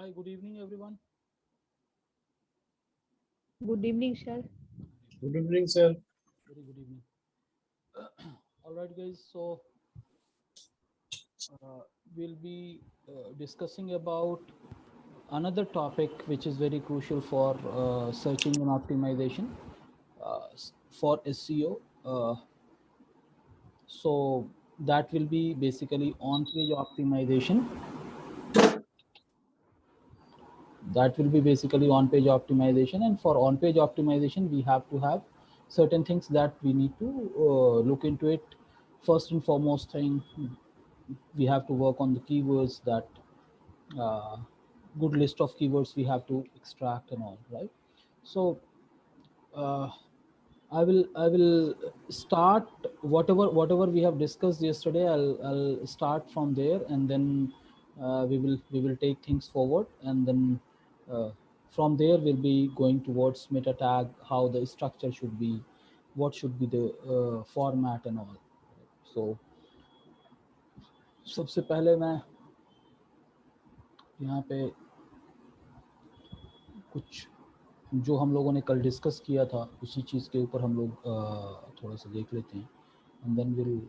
Hi, good evening, everyone. Good evening, sir. Good evening, sir. Very good evening. All right, guys. So we'll be discussing about another topic which is very crucial for searching and optimization for SEO. So that will be basically on-page optimization. That will be basically on-page optimization, and for on-page optimization, we have to have certain things that we need to look into it. First and foremost thing, we have to work on the keywords, that good list of keywords we have to extract and all, right? So uh, I will start whatever we have discussed yesterday. I'll start from there, and then we will take things forward, and then uh, from there we'll be going towards meta tag, how the structure should be, what should be the format and all. So सबसे पहले मैं यहाँ पे कुछ जो हम लोगों ने कल डिस्कस किया था उसी चीज़ के ऊपर हम लोग थोड़ा सा देख लेते हैं, and then will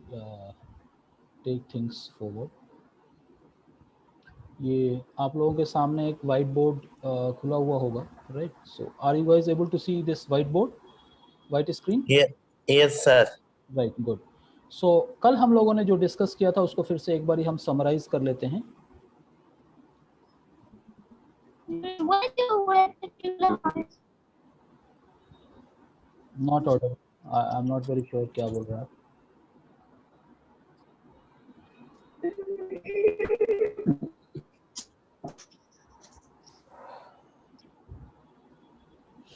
take things forward. ये आप लोगों के सामने एक वाइट बोर्ड खुला हुआ होगा, right? So are you guys able to see this white board, white screen? Yes, sir. Right, good. So कल हम लोगों ने जो डिस्कस किया था उसको फिर से एक बारी हम समराइज कर लेते हैं. Not order, I am not very sure क्या बोल रहा है.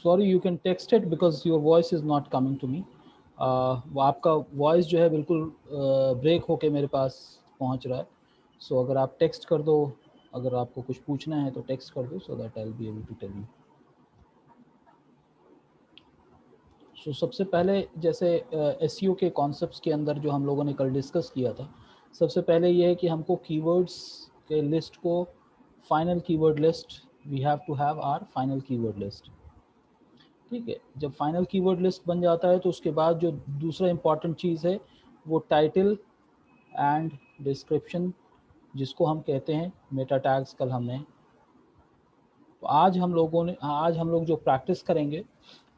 Sorry, you can text it because your voice is not coming to me. वो आपका वॉइस जो है बिल्कुल ब्रेक होके मेरे पास पहुंच रहा है. सो अगर आप टेक्स्ट कर दो, अगर आपको कुछ पूछना है तो टेक्स्ट कर दो, so that I will be able to tell you. So सबसे पहले जैसे एसईओ के कॉन्सेप्ट्स के अंदर जो हम लोगों ने कल डिस्कस किया था, सबसे पहले ये है कि हमको कीवर्ड्स के लिस्ट को, final keyword list, we have to have our final keyword list. ठीक है, जब फाइनल कीवर्ड लिस्ट बन जाता है तो उसके बाद जो दूसरा इंपॉर्टेंट चीज़ है वो टाइटल एंड डिस्क्रिप्शन, जिसको हम कहते हैं मेटा टैग्स. कल हमने, तो आज हम लोग जो प्रैक्टिस करेंगे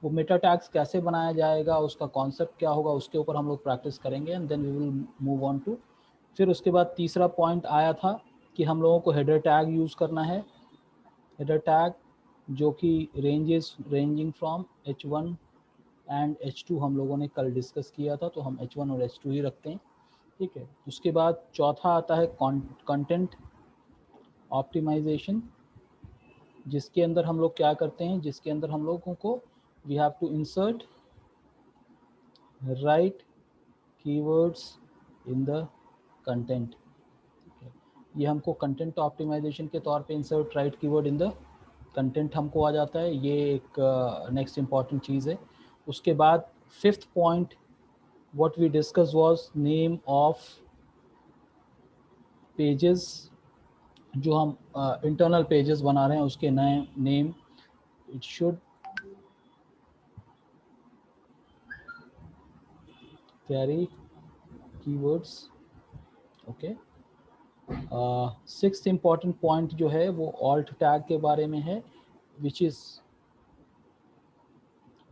वो मेटा टैग्स कैसे बनाया जाएगा, उसका कॉन्सेप्ट क्या होगा, उसके ऊपर हम लोग प्रैक्टिस करेंगे, and then we will move on to. फिर उसके बाद तीसरा पॉइंट आया था कि हम लोगों को हेडर टैग यूज़ करना है. हेडर टैग जो कि ranging from H1 and H2 हम लोगों ने कल डिस्कस किया था, तो हम H1 और H2 ही रखते हैं. ठीक है, उसके बाद चौथा आता है कंटेंट ऑप्टिमाइजेशन, जिसके अंदर हम लोग क्या करते हैं, जिसके अंदर हम लोगों को we have to insert right keywords in the content. ये हमको कंटेंट ऑप्टिमाइजेशन के तौर पे insert right keyword in the content हमको आ जाता है. ये एक नेक्स्ट इम्पॉर्टेंट चीज़ है. उसके बाद fifth point what we discussed was name of pages. जो हम इंटरनल पेजेस बना रहे हैं उसके नए name, it should carry keywords. Okay. Sixth important point जो है वो ऑल्ट टैग के बारे में है, विच इज़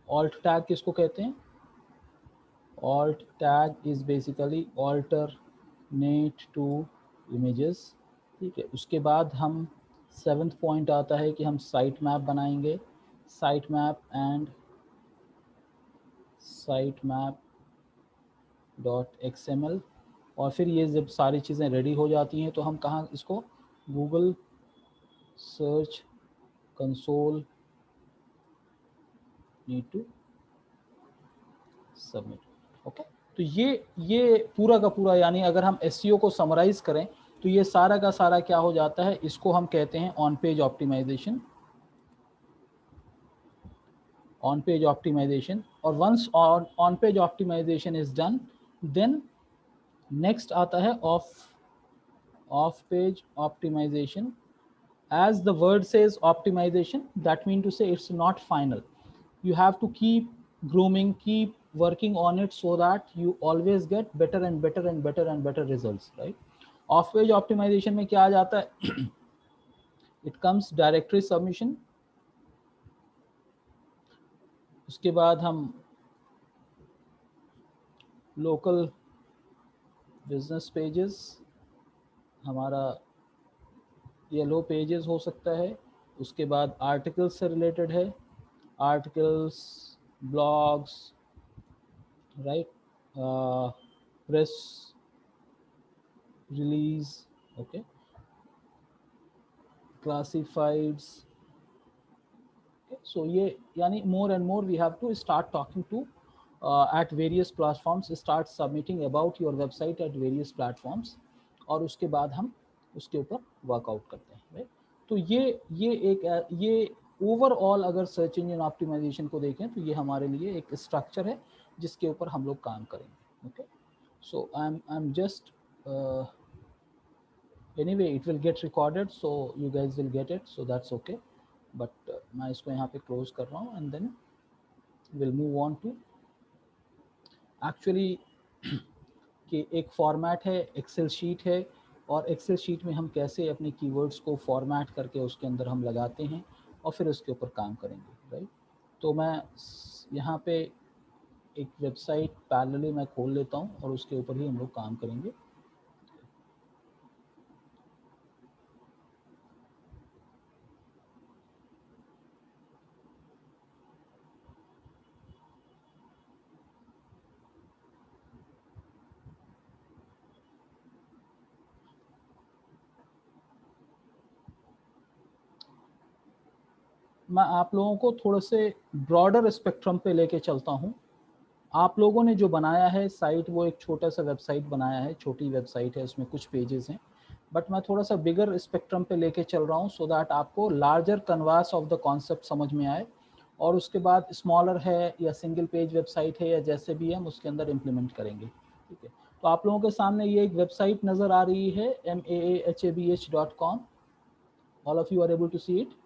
ऑल्ट टैग किसको कहते हैं? Alt tag is basically alternate to images. ठीक है, उसके बाद हम सेवन्थ पॉइंट आता है कि हम साइट मैप बनाएंगे. Site map and site map .xml. और फिर ये जब सारी चीज़ें रेडी हो जाती हैं तो हम कहाँ इसको Google search console need to submit. Okay, तो ये पूरा का पूरा, यानी अगर हम एसईओ को समराइज करें तो ये सारा का सारा क्या हो जाता है, इसको हम कहते हैं on page optimization. On page optimization. और once on page optimization is done, then next आता है off page optimization. as the word says optimization, that means to say it's not final. You have to keep grooming, keep working on it so that you always get better and better and better and better results, right? Off page optimization में क्या आ जाता है? It comes directory submission, उसके बाद हम local business pages, हमारा yellow pages हो सकता है, उसके बाद आर्टिकल्स से रिलेटेड है, articles, blogs, right, press release, okay, classifieds. So ये यानी more and more we have to start talking to at various platforms, start submitting about your website at various platforms, और उसके बाद हम उसके ऊपर वर्कआउट करते हैं, राइट? तो ये ओवरऑल अगर सर्च इंजन ऑप्टिमाइजेशन को देखें तो ये हमारे लिए एक स्ट्रक्चर है जिसके ऊपर हम लोग काम करेंगे. Okay, so I am just anyway it will get recorded so you guys will get it, so that's okay. But मैं इसको यहाँ पे क्लोज कर रहा हूँ and then will move on to actually कि एक फॉर्मेट है, एक्सेल शीट है, और एक्सेल शीट में हम कैसे अपने कीवर्ड्स को फॉर्मेट करके उसके अंदर हम लगाते हैं और फिर उसके ऊपर काम करेंगे, राइट? तो मैं यहाँ पे एक वेबसाइट पैरेलली मैं खोल लेता हूँ और उसके ऊपर ही हम लोग काम करेंगे. मैं आप लोगों को थोड़ा से ब्रॉडर स्पेक्ट्रम पे लेके चलता हूँ. आप लोगों ने जो बनाया है साइट, वो एक छोटा सा वेबसाइट बनाया है, छोटी वेबसाइट है, उसमें कुछ पेजेस हैं, बट मैं थोड़ा सा बिगर स्पेक्ट्रम पे लेके चल रहा हूँ सो दैट आपको larger canvas of the concept समझ में आए, और उसके बाद स्मॉलर है या सिंगल पेज वेबसाइट है या जैसे भी हम उसके अंदर इम्प्लीमेंट करेंगे, ठीक है? तो आप लोगों के सामने ये एक वेबसाइट नज़र आ रही है, maahabh.com. All of you are able to see it?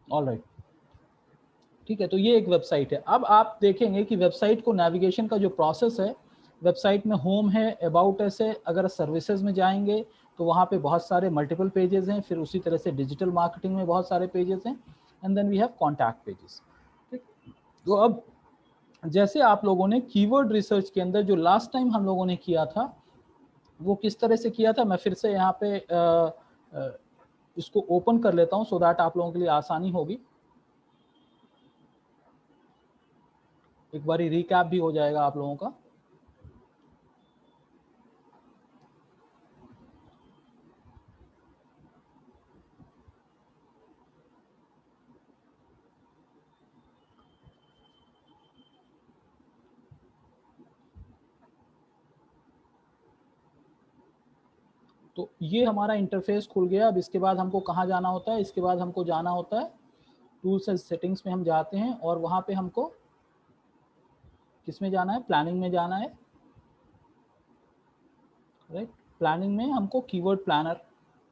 All right, ठीक है. तो ये एक वेबसाइट है. अब आप देखेंगे कि वेबसाइट को नेविगेशन का जो प्रोसेस है, वेबसाइट में होम है, अबाउट अस है, अगर सर्विसेज में जाएंगे तो वहाँ पे बहुत सारे मल्टीपल पेजेस हैं, फिर उसी तरह से डिजिटल मार्केटिंग में बहुत सारे पेजेस हैं, and then we have contact pages, ठीक. तो अब जैसे आप लोगों ने कीवर्ड रिसर्च के अंदर जो लास्ट टाइम हम लोगों ने किया था वो किस तरह से किया था, मैं फिर से यहाँ पे इसको ओपन कर लेता हूँ सो दैट आप लोगों के लिए आसानी होगी. एक बारी रिकैप भी हो जाएगा आप लोगों का. तो ये हमारा इंटरफेस खुल गया. अब इसके बाद हमको कहाँ जाना होता है? इसके बाद हमको जाना होता है टूल्स एंड सेटिंग्स में हम जाते हैं, और वहाँ पे हमको किस में जाना है? प्लानिंग में जाना है, राइट? प्लानिंग में हमको कीवर्ड प्लानर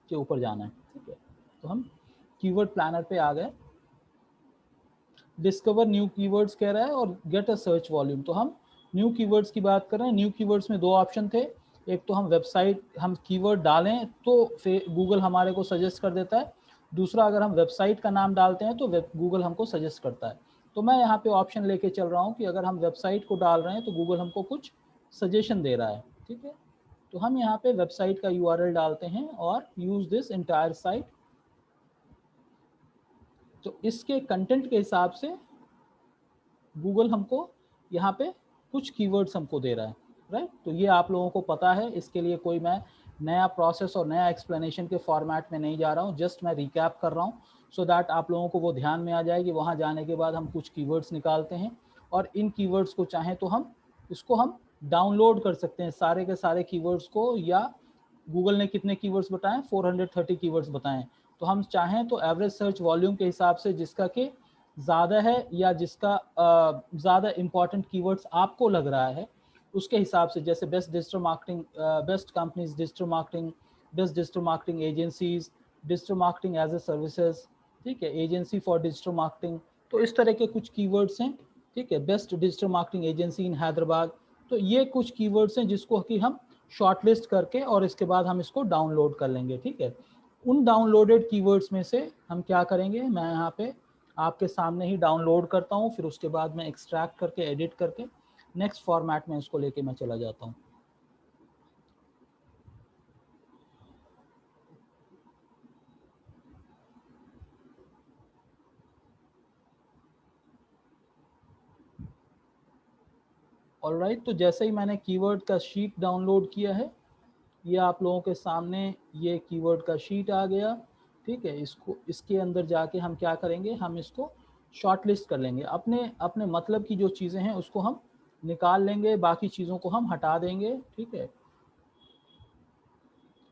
के ऊपर जाना है, ठीक है? तो हम कीवर्ड प्लानर पे आ गए. डिस्कवर न्यू कीवर्ड्स कह रहा है और गेट अ सर्च वॉल्यूम. तो हम न्यू कीवर्ड्स की बात कर रहे हैं. न्यू कीवर्ड्स में दो ऑप्शन थे. एक तो हम वेबसाइट, हम कीवर्ड डालें तो फिर गूगल हमारे को सजेस्ट कर देता है. दूसरा, अगर हम वेबसाइट का नाम डालते हैं तो गूगल हमको सजेस्ट करता है. तो मैं यहाँ पे ऑप्शन लेके चल रहा हूँ कि अगर हम वेबसाइट को डाल रहे हैं तो गूगल हमको कुछ सजेशन दे रहा है, ठीक है? तो हम यहाँ पे वेबसाइट का URL डालते हैं और यूज दिस एंटायर साइट. तो इसके कंटेंट के हिसाब से गूगल हमको यहाँ पे कुछ कीवर्ड्स हमको दे रहा है, राइट? तो ये आप लोगों को पता है, इसके लिए कोई मैं नया प्रोसेस और नया एक्सप्लेनेशन के फॉर्मेट में नहीं जा रहा हूँ. जस्ट मैं रिकैप कर रहा हूँ सो दैट आप लोगों को वो ध्यान में आ जाए कि वहाँ जाने के बाद हम कुछ कीवर्ड्स निकालते हैं, और इन कीवर्ड्स को चाहें तो हम इसको हम डाउनलोड कर सकते हैं, सारे के सारे कीवर्ड्स को. या गूगल ने कितने कीवर्ड्स बताएं? 430 कीवर्ड्स बताएं. तो हम चाहें तो एवरेज सर्च वॉल्यूम के हिसाब से जिसका कि ज़्यादा है या जिसका ज़्यादा इम्पॉर्टेंट कीवर्ड्स आपको लग रहा है, उसके हिसाब से, जैसे best digital marketing, best companies digital marketing, best digital marketing agencies, digital marketing as a services, ठीक है, एजेंसी फॉर डिजिटल मार्केटिंग, तो इस तरह के कुछ कीवर्ड्स हैं, ठीक है, बेस्ट डिजिटल मार्केटिंग एजेंसी इन हैदराबाद। तो ये कुछ कीवर्ड्स हैं जिसको कि हम शॉर्टलिस्ट करके और इसके बाद हम इसको डाउनलोड कर लेंगे, ठीक है। उन डाउनलोडेड कीवर्ड्स में से हम क्या करेंगे, मैं यहाँ पे आपके सामने ही डाउनलोड करता हूँ, फिर उसके बाद मैं एक्सट्रैक्ट करके एडिट करके नेक्स्ट फॉर्मेट में इसको लेके मैं चला जाता हूँ। ऑलराइट, तो जैसे ही मैंने कीवर्ड का शीट डाउनलोड किया है, ये आप लोगों के सामने ये कीवर्ड का शीट आ गया, ठीक है। इसको इसके अंदर जाके हम क्या करेंगे, हम इसको शॉर्टलिस्ट कर लेंगे, अपने अपने मतलब की जो चीज़ें हैं उसको हम निकाल लेंगे, बाकी चीज़ों को हम हटा देंगे, ठीक है।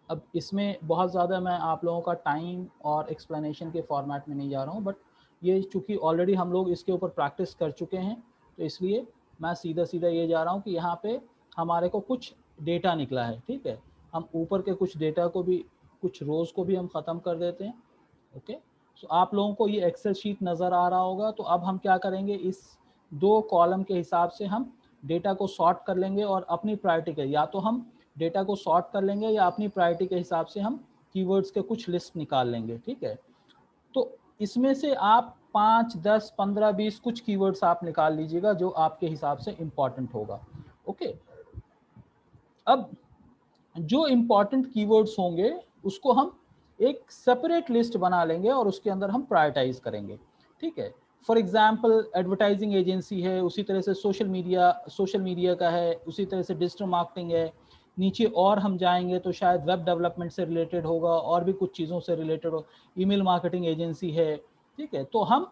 अब इसमें बहुत ज़्यादा मैं आप लोगों का टाइम और एक्सप्लेनेशन के फॉर्मेट में नहीं जा रहा हूँ, बट ये चूँकि ऑलरेडी हम लोग इसके ऊपर प्रैक्टिस कर चुके हैं, तो इसलिए मैं सीधा सीधा ये जा रहा हूँ कि यहाँ पे हमारे को कुछ डेटा निकला है, ठीक है। हम ऊपर के कुछ डेटा को भी, कुछ रोज़ को भी हम ख़त्म कर देते हैं, ओके। सो आप लोगों को ये एक्सेल शीट नज़र आ रहा होगा। तो अब हम क्या करेंगे, इस 2 कॉलम के हिसाब से हम डेटा को सॉर्ट कर लेंगे और अपनी प्रायोरिटी के, या तो हम डेटा को सॉर्ट कर लेंगे या अपनी प्रायोरिटी के हिसाब से हम कीवर्ड्स के कुछ लिस्ट निकाल लेंगे, ठीक है। तो इसमें से आप 5, 10, 15, 20 कुछ कीवर्ड्स आप निकाल लीजिएगा जो आपके हिसाब से इम्पॉर्टेंट होगा, ओके। अब जो इम्पॉर्टेंट कीवर्ड्स होंगे उसको हम एक सेपरेट लिस्ट बना लेंगे और उसके अंदर हम प्रायोरिटाइज करेंगे, ठीक है। फॉर एग्जांपल एडवर्टाइजिंग एजेंसी है, उसी तरह से सोशल मीडिया का है, उसी तरह से डिजिटल मार्केटिंग है, नीचे और हम जाएंगे तो शायद वेब डेवलपमेंट से रिलेटेड होगा और भी कुछ चीज़ों से रिलेटेड हो, ईमेल मार्केटिंग एजेंसी है, ठीक है। तो हम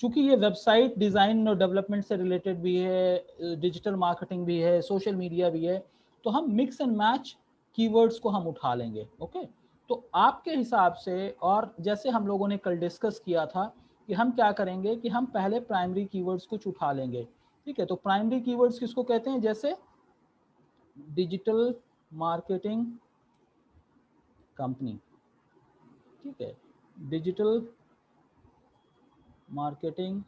चूंकि ये वेबसाइट डिज़ाइन और डेवलपमेंट से रिलेटेड भी है, डिजिटल मार्केटिंग भी है, सोशल मीडिया भी है, तो हम मिक्स एंड मैच कीवर्ड्स को हम उठा लेंगे, ओके। तो आपके हिसाब से, और जैसे हम लोगों ने कल डिस्कस किया था कि हम क्या करेंगे कि हम पहले प्राइमरी कीवर्ड्स कुछ उठा लेंगे, ठीक है। तो प्राइमरी कीवर्ड्स किसको कहते हैं, जैसे डिजिटल मार्केटिंग कंपनी, ठीक है, डिजिटल मार्केटिंग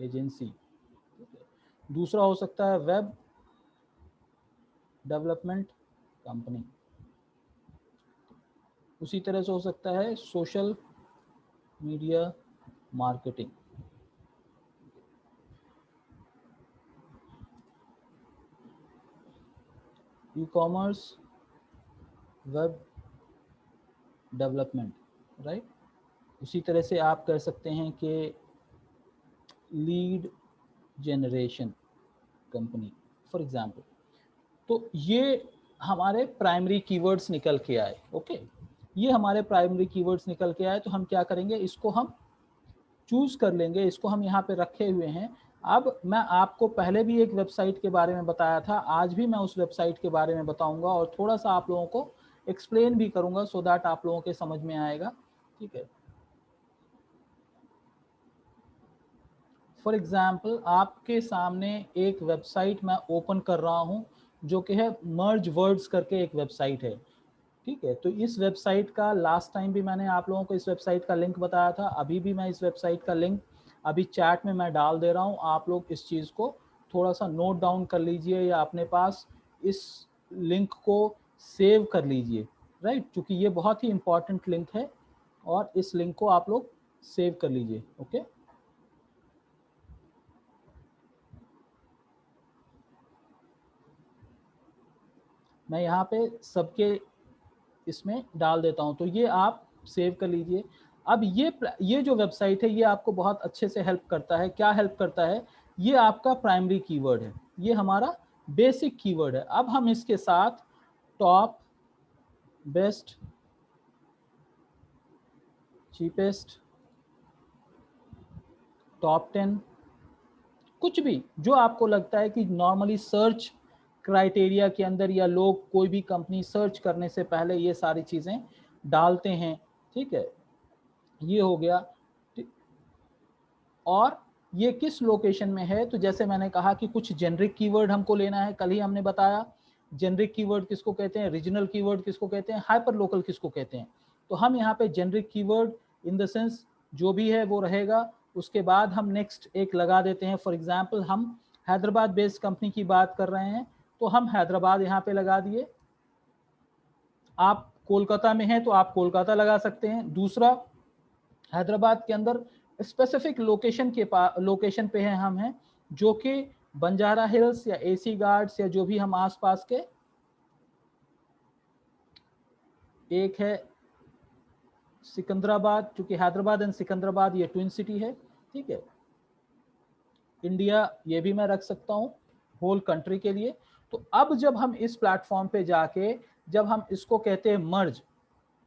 एजेंसी, ठीक है। दूसरा हो सकता है वेब डेवलपमेंट कंपनी, उसी तरह से हो सकता है social media marketing, e commerce web development, right. उसी तरह से आप कह सकते हैं कि lead generation company, for example. तो ये हमारे प्राइमरी कीवर्ड्स निकल के आए, ओके। ये हमारे प्राइमरी कीवर्ड्स निकल के आए, तो हम क्या करेंगे, इसको हम चूज कर लेंगे, इसको हम यहाँ पे रखे हुए हैं। अब मैं आपको पहले भी एक वेबसाइट के बारे में बताया था, आज भी मैं उस वेबसाइट के बारे में बताऊंगा और थोड़ा सा आप लोगों को एक्सप्लेन भी करूंगा सो दैट आप लोगों के समझ में आएगा, ठीक है। फॉर एग्जाम्पल आपके सामने एक वेबसाइट मैं ओपन कर रहा हूँ जो कि है मर्ज वर्ड्स करके एक वेबसाइट है, ठीक है। तो इस वेबसाइट का लास्ट टाइम भी मैंने आप लोगों को इस वेबसाइट का लिंक बताया था, अभी भी मैं इस वेबसाइट का लिंक अभी चैट में मैं डाल दे रहा हूँ। आप लोग इस चीज़ को थोड़ा सा नोट डाउन कर लीजिए या अपने पास इस लिंक को सेव कर लीजिए, राइट, क्योंकि ये बहुत ही इंपॉर्टेंट लिंक है और इस लिंक को आप लोग सेव कर लीजिए, ओके। मैं यहाँ पे सबके इसमें डाल देता हूँ, तो ये आप सेव कर लीजिए। अब ये जो वेबसाइट है ये आपको बहुत अच्छे से हेल्प करता है। क्या हेल्प करता है, ये आपका प्राइमरी कीवर्ड है, ये हमारा बेसिक कीवर्ड है। अब हम इसके साथ टॉप, बेस्ट, चीपेस्ट, टॉप 10, कुछ भी जो आपको लगता है कि नॉर्मली सर्च क्राइटेरिया के अंदर या लोग कोई भी कंपनी सर्च करने से पहले ये सारी चीज़ें डालते हैं, ठीक है, ये हो गया। और ये किस लोकेशन में है। तो जैसे मैंने कहा कि कुछ जेनरिक कीवर्ड हमको लेना है, कल ही हमने बताया जेनरिक कीवर्ड किसको कहते हैं, रीजनल कीवर्ड किसको कहते हैं, हाइपर लोकल किसको कहते हैं। तो हम यहाँ पे generic keyword in the sense जो भी है वो रहेगा। उसके बाद हम नेक्स्ट एक लगा देते हैं, फॉर एग्जांपल हम हैदराबाद बेस्ड कंपनी की बात कर रहे हैं तो हम हैदराबाद यहाँ पे लगा दिए। आप कोलकाता में हैं तो आप कोलकाता लगा सकते हैं। दूसरा, हैदराबाद के अंदर स्पेसिफिक लोकेशन पे हैं हम हैं, जो कि बंजारा हिल्स या एसी गार्ड्स या जो भी हम आसपास के, एक है सिकंदराबाद, क्योंकि हैदराबाद एंड सिकंदराबाद ये ट्विन सिटी है, ठीक है। इंडिया ये भी मैं रख सकता हूँ होल कंट्री के लिए। तो अब जब हम इस प्लेटफॉर्म पे जाके जब हम इसको कहते हैं मर्ज,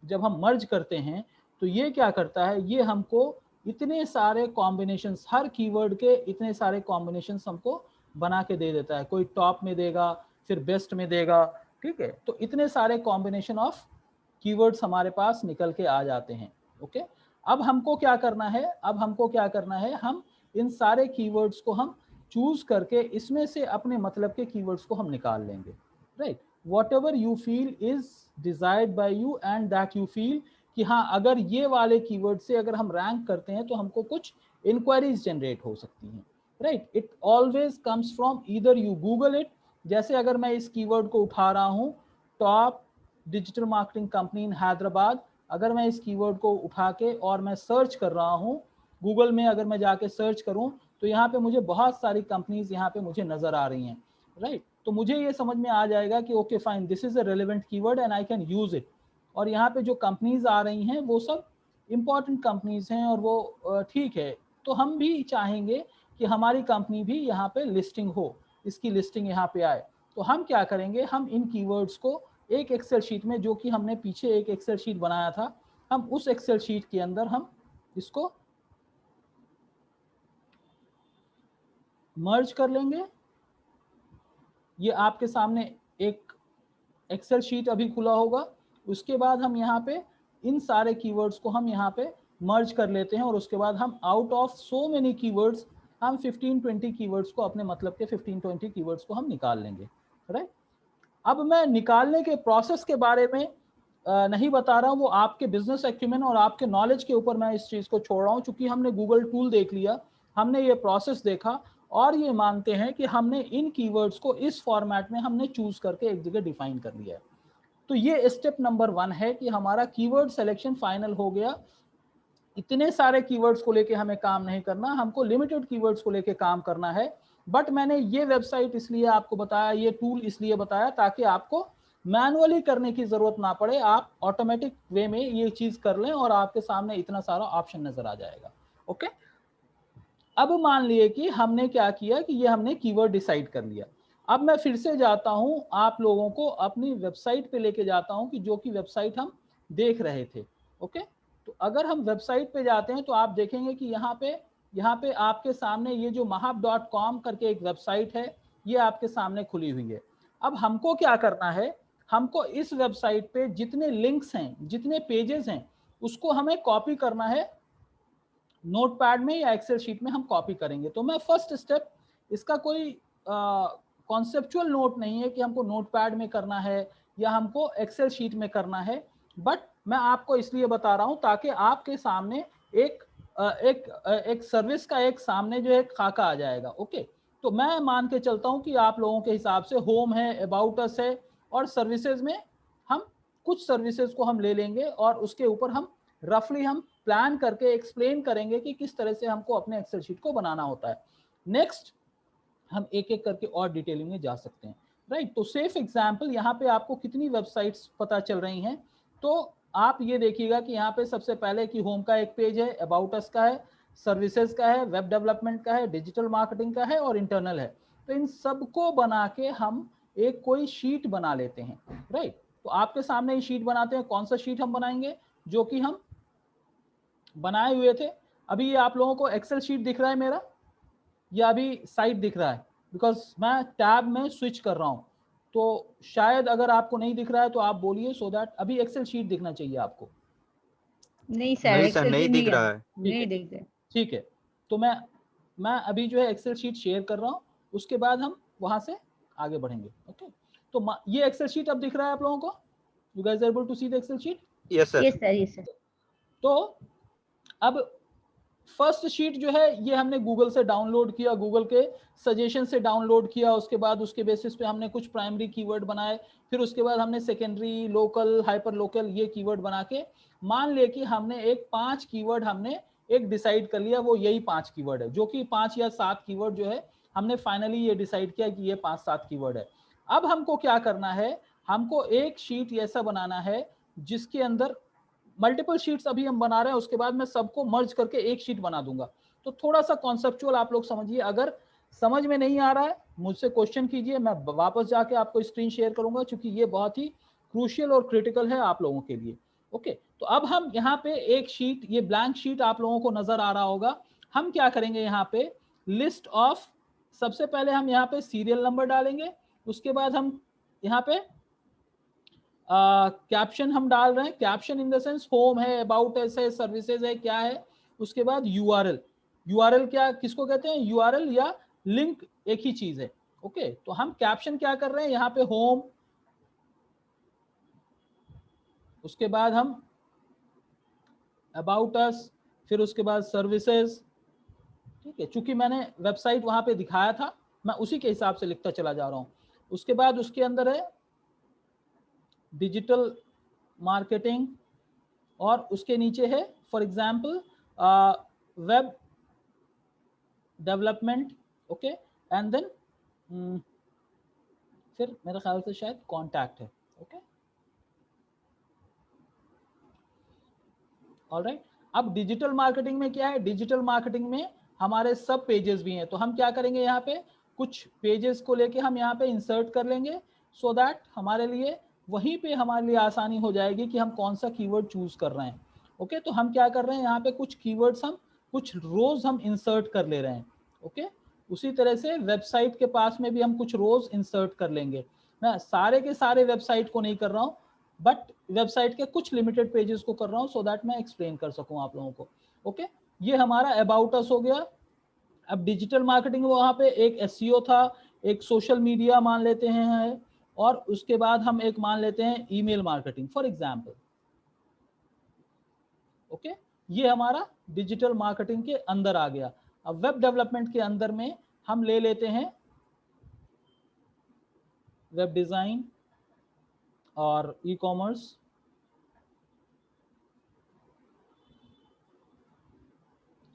जब हम मर्ज करते हैं तो ये क्या करता है, ये हमको इतने सारे कॉम्बिनेशंस, हर कीवर्ड के इतने सारे कॉम्बिनेशंस हमको बना के दे देता है। कोई टॉप में देगा, फिर बेस्ट में देगा, ठीक है। तो इतने सारे कॉम्बिनेशन ऑफ कीवर्ड्स हमारे पास निकल के आ जाते हैं। ओके, अब हमको क्या करना है, अब हमको क्या करना है, हम इन सारे कीवर्ड्स को हम चूज करके इसमें से अपने मतलब के कीवर्ड्स को हम निकाल लेंगे, right. whatever you feel is desired by you and that you feel कि हाँ अगर ये वाले कीवर्ड से अगर हम रैंक करते हैं तो हमको कुछ इंक्वायरीज जनरेट हो सकती हैं, right. It always comes from either you Google it, जैसे अगर मैं इस कीवर्ड को उठा रहा हूँ top digital marketing company in Hyderabad, अगर मैं इस कीवर्ड को उठा के और मैं सर्च कर रहा हूँ गूगल में, अगर मैं जाके सर्च करूँ तो यहाँ पे मुझे बहुत सारी कंपनीज यहाँ पे मुझे नजर आ रही हैं, राइट। तो मुझे ये समझ में आ जाएगा कि okay fine, this is a relevant keyword and I can use it. और यहाँ पे जो कंपनीज आ रही हैं वो सब इंपॉर्टेंट कंपनीज हैं और वो ठीक है। तो हम भी चाहेंगे कि हमारी कंपनी भी यहाँ पे लिस्टिंग हो, इसकी लिस्टिंग यहाँ पे आए। तो हम क्या करेंगे, हम इन कीवर्ड्स को एक एक्सेल शीट में, जो कि हमने पीछे एक एक्सेल शीट बनाया था, हम उस एक्सेल शीट के अंदर हम इसको मर्ज कर लेंगे। ये आपके सामने एक एक्सेल शीट अभी खुला होगा। उसके बाद हम यहाँ पे इन सारे कीवर्ड्स को हम यहाँ पे मर्ज कर लेते हैं और उसके बाद हम out of so many keywords हम 15-20 कीवर्ड्स को, अपने मतलब के 15-20 कीवर्ड्स को हम निकाल लेंगे, राइट। अब मैं निकालने के प्रोसेस के बारे में नहीं बता रहा हूँ, वो आपके बिजनेस एक्यूमेन और आपके नॉलेज के ऊपर मैं इस चीज़ को छोड़ रहा हूँ। चूंकि हमने गूगल टूल देख लिया, हमने ये प्रोसेस देखा और ये मानते हैं कि हमने इन कीवर्ड्स को इस फॉर्मेट में हमने चूज करके एक जगह डिफाइन कर लिया है। तो ये स्टेप नंबर 1 है कि हमारा कीवर्ड सिलेक्शन फाइनल हो गया। इतने सारे कीवर्ड्स को लेके हमें काम नहीं करना, हमको लिमिटेड कीवर्ड्स को लेके काम करना है। बट मैंने ये वेबसाइट इसलिए आपको बताया, ये टूल इसलिए बताया ताकि आपको मैनुअली करने की जरूरत ना पड़े, आप ऑटोमेटिक वे में ये चीज कर लें और आपके सामने इतना सारा ऑप्शन नजर आ जाएगा। ओके, अब मान लिए कि हमने क्या किया कि ये हमने कीवर्ड डिसाइड कर लिया। अब मैं फिर से जाता हूं, आप लोगों को अपनी वेबसाइट पे लेके जाता हूं कि जो कि वेबसाइट हम देख रहे थे। ओके, तो अगर हम वेबसाइट पे जाते हैं तो आप देखेंगे कि यहाँ पे आपके सामने ये जो mahab.com करके एक वेबसाइट है, ये आपके सामने खुली हुई है। अब हमको क्या करना है, हमको इस वेबसाइट पे जितने लिंक्स हैं, जितने पेजेस हैं, उसको हमें कॉपी करना है नोटपैड में या एक्सेल शीट में हम कॉपी करेंगे। तो मैं फर्स्ट स्टेप, इसका कोई कॉन्सेप्चुअल नोट नहीं है कि हमको नोटपैड में करना है या हमको एक्सेल शीट में करना है, बट मैं आपको इसलिए बता रहा हूं ताकि आपके सामने एक सर्विस का एक सामने जो है खाका आ जाएगा। ओके, तो मैं मान के चलता हूं कि आप लोगों के हिसाब से होम है, अबाउट अस है और सर्विसेज में हम कुछ सर्विसेज को हम ले लेंगे और उसके ऊपर हम रफली हम प्लान करके एक्सप्लेन करेंगे कि किस तरह से हमको अपने एक्सेल शीट को बनाना होता है। नेक्स्ट हम एक एक करके और डिटेलिंग में जा सकते हैं, राइट। तो सेफ एग्जांपल, यहाँ पे आपको कितनी वेबसाइट्स पता चल रही हैं, तो आप ये देखिएगा कि यहाँ पे सबसे पहले कि होम का एक पेज है, अबाउट अस का है, सर्विसेज का है, वेब डेवलपमेंट का है, डिजिटल मार्केटिंग का है और इंटरनल है। तो इन सबको बना के हम एक कोई शीट बना लेते हैं, राइट। तो आपके सामने ये शीट बनाते हैं। कौन सा शीट हम बनाएंगे, जो कि हम बनाए हुए थे। अभी ये आप लोगों को एक्सेल शीट दिख रहा है मेरा, या अभी साइट दिख रहा है, बिकॉज मैं टैब में स्विच कर रहा हूँ, तो शायद अगर आपको नहीं दिख रहा है तो आप बोलिए, सो दैट अभी एक्सेल शीट दिखना चाहिए आपको। नहीं सर, नहीं सर, एक्सेल नहीं शीट दिख नहीं रहा है, है। नहीं दिख रहा है। ठीक है, तो मैं मैं अभी जो है एक्सेल शीट शेयर कर रहा हूँ, उसके बाद हम वहां से आगे बढ़ेंगे। ओके, तो ये एक्सेल शीट अब दिख रहा है आप लोगों को? You guys able to see the Excel sheet? Yes, sir. Yes, sir. Yes, sir. तो अब फर्स्ट शीट जो है ये हमने गूगल से डाउनलोड किया, गूगल के सजेशन से डाउनलोड किया, उसके बाद उसके बेसिस पे हमने कुछ प्राइमरी कीवर्ड बनाए, फिर उसके बाद हमने सेकेंडरी, लोकल, हाइपर लोकल ये कीवर्ड बना के मान लिया कि हमने एक 5 कीवर्ड हमने एक डिसाइड कर लिया, वो यही 5 कीवर्ड है, जो कि 5 या 7 कीवर्ड जो है हमने फाइनली ये डिसाइड किया कि ये 5-7 कीवर्ड है। अब हमको क्या करना है, हमको एक शीट ऐसा बनाना है जिसके अंदर मल्टीपल शीट्स अभी हम बना रहे हैं, उसके बाद मैं सबको मर्ज करके एक शीट बना दूंगा। तो थोड़ा सा कॉन्सेप्चुअल आप लोग समझिए, अगर समझ में नहीं आ रहा है मुझसे क्वेश्चन कीजिए, मैं वापस जाके आपको स्क्रीन शेयर करूंगा, क्योंकि ये बहुत ही क्रूशियल और क्रिटिकल है आप लोगों के लिए। ओके, तो अब हम यहाँ पे एक शीट, ये ब्लैंक शीट आप लोगों को नजर आ रहा होगा, हम क्या करेंगे यहाँ पे लिस्ट ऑफ, सबसे पहले हम यहाँ पे सीरियल नंबर डालेंगे, उसके बाद हम यहाँ पे कैप्शन हम डाल रहे हैं, caption in the sense home है, अबाउट है, सर्विसेज है, क्या है, उसके बाद यूआरएल, यूआरएल क्या किसको कहते हैं, यूआरएल या लिंक एक ही चीज है। ओके, तो हम कैप्शन क्या कर रहे हैं यहाँ पे होम, उसके बाद हम अबाउट अस, फिर उसके बाद सर्विसेज। ठीक है, चूंकि मैंने वेबसाइट वहां पे दिखाया था, मैं उसी के हिसाब से लिखता चला जा रहा हूं। उसके बाद उसके अंदर है डिजिटल मार्केटिंग, और उसके नीचे है for example web development. Okay, and then फिर मेरे ख्याल से शायद कॉन्टैक्ट है। Okay, alright. अब डिजिटल मार्केटिंग में क्या है, डिजिटल मार्केटिंग में हमारे सब पेजेस भी हैं, तो हम क्या करेंगे यहाँ पे कुछ पेजेस को लेके हम यहाँ पे इंसर्ट कर लेंगे, सो दैट हमारे लिए वहीं पे हमारे लिए आसानी हो जाएगी कि हम कौन सा कीवर्ड चूज कर रहे हैं। ओके, तो हम क्या कर रहे हैं यहाँ पे कुछ कीवर्ड्स, हम कुछ रोज हम इंसर्ट कर ले रहे हैं। ओके, उसी तरह से वेबसाइट के पास में भी हम कुछ रोज इंसर्ट कर लेंगे। मैं सारे के सारे वेबसाइट को नहीं कर रहा हूँ, बट वेबसाइट के कुछ लिमिटेड पेजेस को कर रहा हूँ, सो दैट मैं एक्सप्लेन कर सकूँ आप लोगों को। ओके, ये हमारा अबाउट अस हो गया। अब डिजिटल मार्केटिंग वहां पे एक एसईओ था, एक सोशल मीडिया मान लेते हैं, और उसके बाद हम एक मान लेते हैं email marketing for example. Okay, ये हमारा डिजिटल मार्केटिंग के अंदर आ गया। अब वेब डेवलपमेंट के अंदर में हम ले लेते हैं वेब डिजाइन और ई कॉमर्स।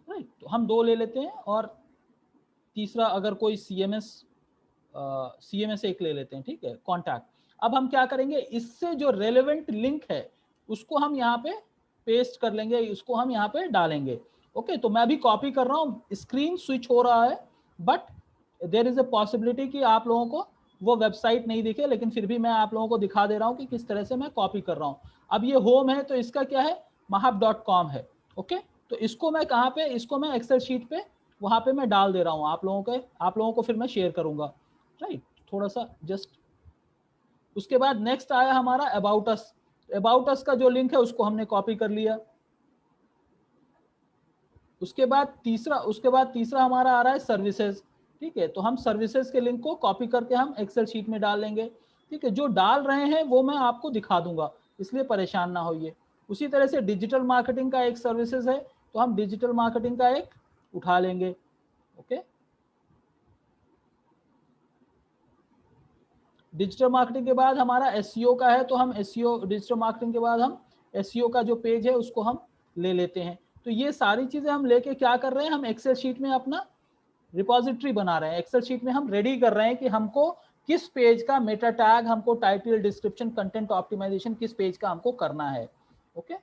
राइट, तो हम 2 ले लेते हैं, और तीसरा अगर कोई सीएमएस एक ले लेते हैं। ठीक है, कॉन्टैक्ट। अब हम क्या करेंगे, इससे जो रेलेवेंट लिंक है उसको हम यहाँ पे पेस्ट कर लेंगे, उसको हम यहाँ पे डालेंगे। ओके, तो मैं अभी कॉपी कर रहा हूँ, स्क्रीन स्विच हो रहा है, but there is a possibility कि आप लोगों को वो वेबसाइट नहीं दिखे, लेकिन फिर भी मैं आप लोगों को दिखा दे रहा हूँ कि किस तरह से मैं कॉपी कर रहा हूँ। अब ये होम है, तो इसका क्या है, mahab.com है। ओके, तो इसको मैं कहाँ पे, इसको मैं एक्सेल शीट पे वहां पे मैं डाल दे रहा हूँ आप लोगों को फिर मैं शेयर करूंगा। राइट, थोड़ा सा जस्ट। उसके बाद नेक्स्ट आया हमारा अबाउट अस। अबाउट अस का जो लिंक है उसको हमने कॉपी कर लिया। उसके बाद तीसरा हमारा आ रहा है सर्विसेज। ठीक है, तो हम सर्विसेज के लिंक को कॉपी करके हम एक्सेल शीट में डाल लेंगे। ठीक है, जो डाल रहे हैं वो मैं आपको दिखा दूंगा, इसलिए परेशान ना होइए। उसी तरह से डिजिटल मार्केटिंग का एक सर्विसेज है, तो हम डिजिटल मार्केटिंग का एक उठा लेंगे। ओके, डिजिटल मार्केटिंग के बाद हमारा एसईओ का है, तो हम एसईओ, डिजिटल मार्केटिंग के बाद हम एसईओ का जो पेज है उसको हम ले लेते हैं। तो ये सारी चीजें हम लेके क्या कर रहे हैं, हम एक्सेल शीट में अपना रिपोजिटरी बना रहे हैं। एक्सेल शीट में हम रेडी कर रहे हैं कि हमको किस पेज का मेटा टैग, हमको टाइटल, डिस्क्रिप्शन, कंटेंट ऑप्टिमाइजेशन किस पेज का हमको करना है। ओके,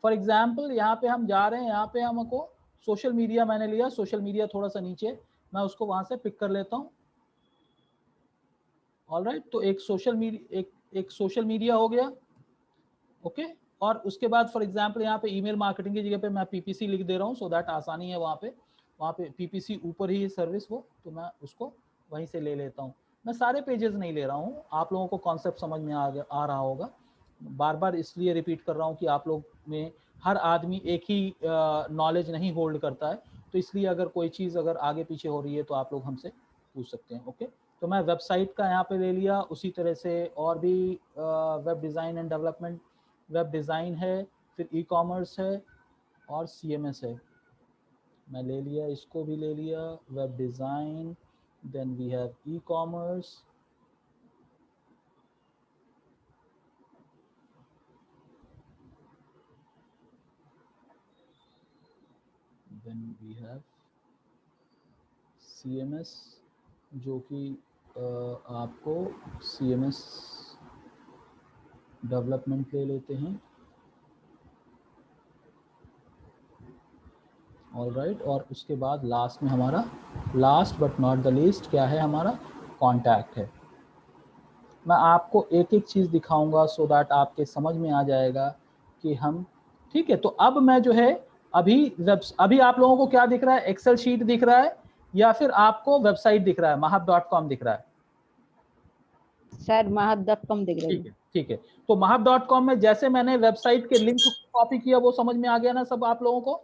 फॉर एग्जाम्पल यहाँ पे हम जा रहे हैं, यहाँ पे हमको सोशल मीडिया मैंने लिया, सोशल मीडिया थोड़ा सा नीचे, मैं उसको वहां से पिक कर लेता हूँ। ऑलराइट, तो एक सोशल मीडिया हो गया। ओके, और उसके बाद फॉर एग्जांपल यहाँ पे ईमेल मार्केटिंग की जगह पे मैं पीपीसी लिख दे रहा हूँ, सो दैट आसानी है वहाँ पे पीपीसी ऊपर ही सर्विस वो, तो मैं उसको वहीं से ले लेता हूँ। मैं सारे पेजेस नहीं ले रहा हूँ, आप लोगों को कॉन्सेप्ट समझ में आ रहा होगा। बार बार इसलिए रिपीट कर रहा हूँ कि आप लोग में हर आदमी एक ही नॉलेज नहीं होल्ड करता है, तो इसलिए अगर कोई चीज़ अगर आगे पीछे हो रही है तो आप लोग हमसे पूछ सकते हैं। ओके, तो मैं वेबसाइट का यहाँ पे ले लिया, उसी तरह से और भी web design and development, web design है, फिर ई कॉमर्स है और CMS है। मैं ले लिया, इसको भी ले लिया, web design, then we have e commerce, then we have CMS, जो कि आपको CMS डेवलपमेंट ले लेते हैं। ऑल राइट, और उसके बाद लास्ट में हमारा, last but not the least क्या है, हमारा कॉन्टैक्ट है। मैं आपको एक एक चीज़ दिखाऊंगा सो दैट आपके समझ में आ जाएगा कि हम, ठीक है। तो अब मैं जो है अभी आप लोगों को क्या दिख रहा है, एक्सेल शीट दिख रहा है या फिर आपको वेबसाइट दिख रहा है, mahab.com दिख रहा है? सर mahab.com दिख रही ठीक है। है, ठीक है। तो mahab.com में जैसे मैंने वेबसाइट के लिंक कॉपी किया, वो समझ में आ गया ना सब आप लोगों को?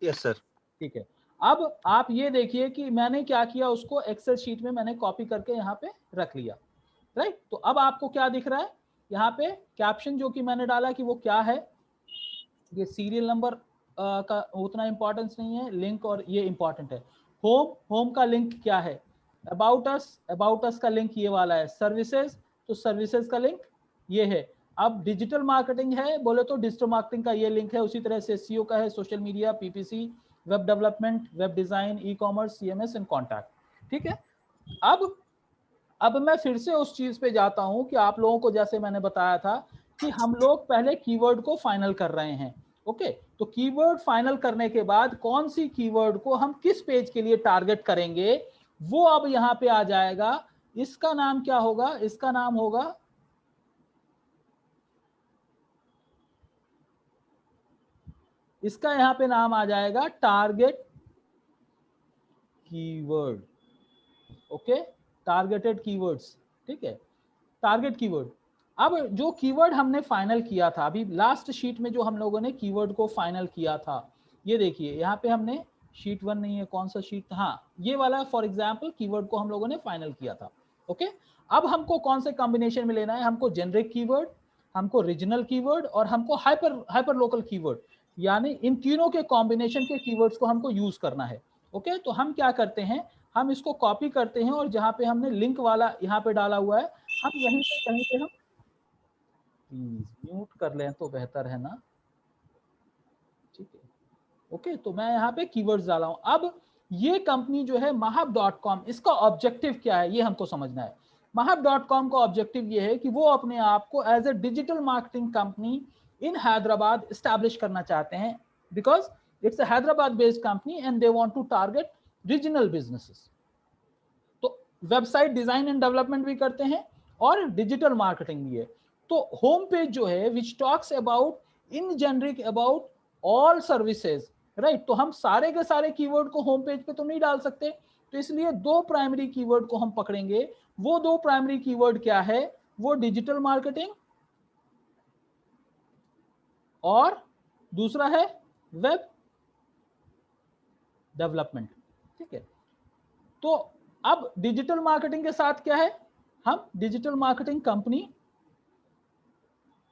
Yes, sir. ठीक है। अब आप ये देखिए कि मैंने क्या किया, उसको एक्सेल शीट में मैंने कॉपी करके यहाँ पे रख लिया, राइट। तो अब आपको क्या दिख रहा है यहाँ पे, कैप्शन जो कि मैंने डाला कि वो क्या है, ये सीरियल नंबर का उतना इंपॉर्टेंस नहीं है, लिंक और ये इंपॉर्टेंट है। होम का लिंक क्या है, अबाउट अस का लिंक ये वाला है, सर्विसेज, तो सर्विसेज का लिंक ये है। अब डिजिटल मार्केटिंग है बोले तो डिजिटल मार्केटिंग का ये लिंक है, उसी तरह से SEO का है, social media, PPC, web development, web design, e commerce, CMS and contact. ठीक है। अब मैं फिर से उस चीज पे जाता हूं कि आप लोगों को जैसे मैंने बताया था कि हम लोग पहले कीवर्ड को फाइनल कर रहे हैं। ओके, तो कीवर्ड फाइनल करने के बाद कौन सी कीवर्ड को हम किस पेज के लिए टारगेट करेंगे, वो अब यहां पे आ जाएगा। इसका नाम क्या होगा, इसका नाम होगा, इसका यहां पे नाम आ जाएगा target keyword. Okay, targeted keywords. ठीक है, टारगेट कीवर्ड। अब जो कीवर्ड हमने फाइनल किया था अभी लास्ट शीट में, जो हम लोगों ने कीवर्ड को फाइनल किया था, ये देखिए यहाँ पे हमने, शीट 1 नहीं है, कौन सा शीट था, हाँ ये वाला, फॉर एग्जांपल कीवर्ड को हम लोगों ने फाइनल किया था। ओके, अब हमको कौन से कॉम्बिनेशन में लेना है, हमको जेनरिक कीवर्ड, हमको रीजनल कीवर्ड और हमको हाइपर लोकल कीवर्ड, यानी इन तीनों के कॉम्बिनेशन के कीवर्ड्स को हमको यूज करना है। ओके, तो हम क्या करते हैं, हम इसको कॉपी करते हैं और जहां पे हमने लिंक वाला यहाँ पे डाला हुआ है, हम यहीं पे कहीं पे हम, प्लीज म्यूट कर लें तो बेहतर है ना। ठीक है, ओके, तो मैं यहाँ पे कीवर्ड्स डाला हूं। अब ये कंपनी जो है mahab.com, इसका ऑब्जेक्टिव क्या है ये हमको समझना है। mahab.com का ऑब्जेक्टिव ये है कि वो अपने आप को as a digital marketing company in Hyderabad establish करना चाहते हैं, because it's a Hyderabad based company and they want to target regional businesses. तो वेबसाइट डिजाइन एंड डेवलपमेंट भी करते हैं और डिजिटल मार्केटिंग भी है। तो होम पेज जो है which talks about in generic about all services, right. तो हम सारे के सारे कीवर्ड को होम पेज पे तो नहीं डाल सकते, तो इसलिए दो प्राइमरी कीवर्ड को हम पकड़ेंगे। वो दो प्राइमरी कीवर्ड क्या है, वो डिजिटल मार्केटिंग और दूसरा है वेब डेवलपमेंट। ठीक है, तो अब डिजिटल मार्केटिंग के साथ क्या है, हम डिजिटल मार्केटिंग कंपनी,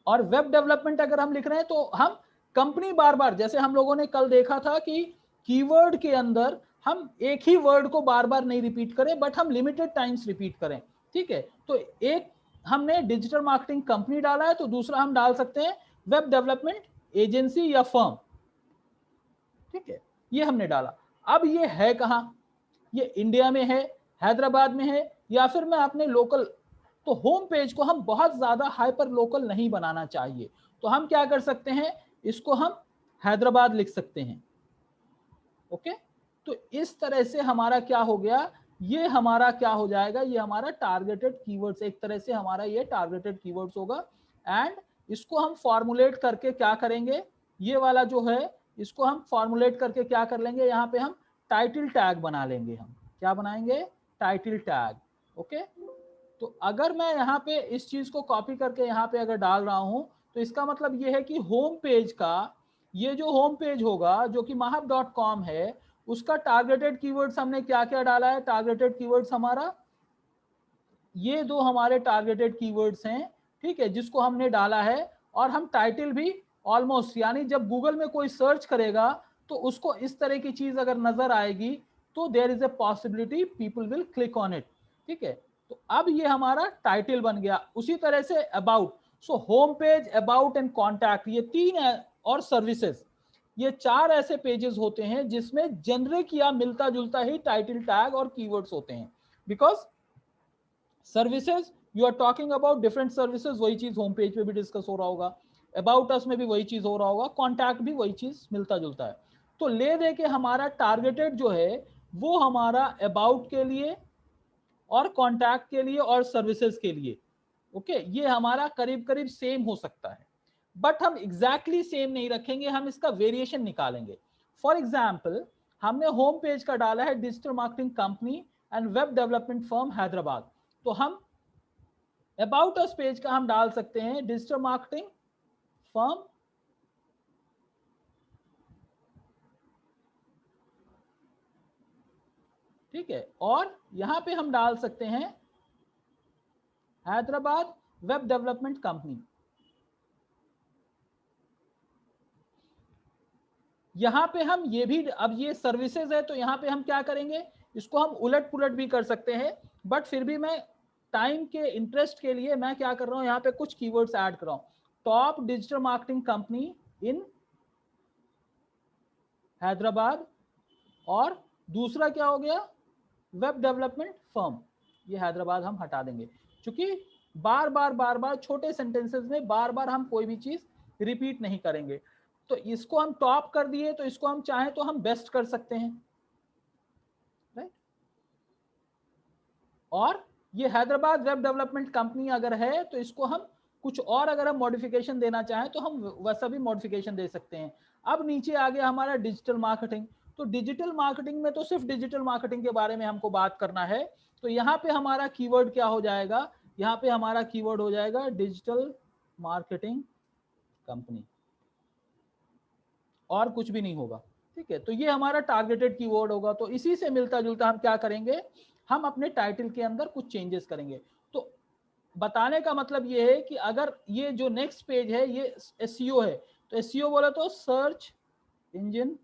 और वेब डेवलपमेंट अगर हम लिख रहे हैं तो हम कंपनी, बार बार जैसे हम लोगों ने कल देखा था कि कीवर्ड के अंदर हम एक ही वर्ड को बार बार नहीं रिपीट करें, बट हम लिमिटेड टाइम्स रिपीट करें। ठीक है, तो एक हमने डिजिटल मार्केटिंग कंपनी डाला है, तो दूसरा हम डाल सकते हैं वेब डेवलपमेंट एजेंसी या फर्म। ठीक है, ये हमने डाला। अब ये है कहां, ये इंडिया में है, हैदराबाद में है, या फिर मैं अपने लोकल, तो होम पेज को हम बहुत ज्यादा हाइपर लोकल नहीं बनाना चाहिए, तो हम क्या कर सकते हैं, इसको हम हैदराबाद लिख सकते हैं। ओके, तो इस तरह से हमारा क्या हो गया, ये हमारा क्या हो जाएगा, ये हमारा टारगेटेड कीवर्ड्स, एक तरह से हमारा ये टारगेटेड कीवर्ड्स होगा। एंड इसको हम फॉर्मुलेट करके क्या करेंगे, ये वाला जो है इसको हम फॉर्मुलेट करके क्या कर लेंगे, यहाँ पे हम टाइटल टैग बना लेंगे। हम क्या बनाएंगे, टाइटल टैग। ओके, तो अगर मैं यहाँ पे इस चीज को कॉपी करके यहाँ पे अगर डाल रहा हूं, तो इसका मतलब ये है कि होम पेज का ये जो होम पेज होगा जो कि mahab.com है, उसका टारगेटेड कीवर्ड्स हमने क्या क्या डाला है? टारगेटेड कीवर्ड्स हमारा ये दो हमारे टारगेटेड कीवर्ड्स हैं, ठीक है, जिसको हमने डाला है। और हम टाइटल भी ऑलमोस्ट, यानी जब गूगल में कोई सर्च करेगा तो उसको इस तरह की चीज अगर नजर आएगी तो there is a possibility people will click on it, ठीक है। तो अब ये हमारा टाइटल बन गया। उसी तरह say about, so home page, about and contact, ये तीन है, और सर्विसेज, ये चार ऐसे पेजेस होते हैं जिसमें जनरिक या मिलता जुलता ही टाइटल टैग और कीवर्ड्स होते हैं। Because services, you are talking about different services, वही चीज होम पेज पे भी डिस्कस हो रहा होगा, अबाउट अस में भी वही चीज हो रहा होगा, कॉन्टैक्ट भी वही चीज मिलता जुलता है। तो ले दे के हमारा टारगेटेड जो है वो हमारा अबाउट के लिए और कॉन्टैक्ट के लिए और सर्विसेज के लिए, ओके, ये हमारा करीब करीब सेम हो सकता है, बट हम एग्जैक्टली सेम नहीं रखेंगे, हम इसका वेरिएशन निकालेंगे। फॉर एग्जाम्पल, हमने होम पेज का डाला है digital marketing company and web development firm Hyderabad, तो हम अबाउट अस पेज का हम डाल सकते हैं डिजिटल मार्केटिंग फर्म ठीक है, और यहां पे हम डाल सकते हैं हैदराबाद वेब डेवलपमेंट कंपनी। यहां पे हम ये भी, अब ये सर्विसेज है तो यहां पे हम क्या करेंगे, इसको हम उलट पुलट भी कर सकते हैं, बट फिर भी मैं टाइम के इंटरेस्ट के लिए मैं क्या कर रहा हूं, यहां पे कुछ कीवर्ड्स ऐड कर रहा हूं। Top digital marketing company in Hyderabad, और दूसरा क्या हो गया, वेब डेवलपमेंट फर्म, ये हैदराबाद हम हटा देंगे, क्योंकि बार बार छोटे सेंटेंसेस में बार बार हम कोई भी चीज रिपीट नहीं करेंगे। तो इसको हम टॉप कर दिए, तो इसको हम चाहें तो हम बेस्ट कर सकते हैं, राइट। और ये हैदराबाद वेब डेवलपमेंट कंपनी अगर है तो इसको हम कुछ और अगर हम मॉडिफिकेशन देना चाहें तो हम वैसा भी मॉडिफिकेशन दे सकते हैं। अब नीचे आ गया हमारा डिजिटल मार्केटिंग, तो डिजिटल मार्केटिंग में तो सिर्फ डिजिटल मार्केटिंग के बारे में हमको बात करना है, तो यहाँ पे हमारा कीवर्ड क्या हो जाएगा, यहाँ पे हमारा कीवर्ड हो जाएगा डिजिटल मार्केटिंग कंपनी, और कुछ भी नहीं होगा, ठीक है। तो ये हमारा टारगेटेड कीवर्ड होगा। तो इसी से मिलता जुलता हम क्या करेंगे, हम अपने टाइटल के अंदर कुछ चेंजेस करेंगे। तो बताने का मतलब ये है कि अगर ये जो नेक्स्ट पेज है ये एसईओ है, तो एसईओ बोला तो सर्च इंजन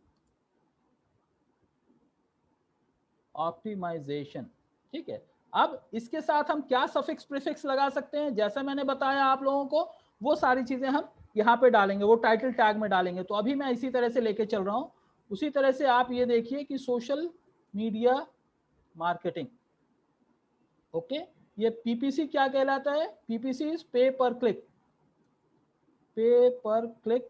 ऑप्टिमाइजेशन, ठीक है। अब इसके साथ हम क्या सफिक्स प्रीफिक्स लगा सकते हैं, जैसा मैंने बताया आप लोगों को, वो सारी चीजें हम यहाँ पे डालेंगे, वो टाइटल टैग में डालेंगे। तो अभी मैं इसी तरह से लेके चल रहा हूँ। उसी तरह से आप ये देखिए कि सोशल मीडिया मार्केटिंग, ओके, ये पीपीसी क्या कहलाता है, पीपीसी इज पे पर क्लिक, पे पर क्लिक,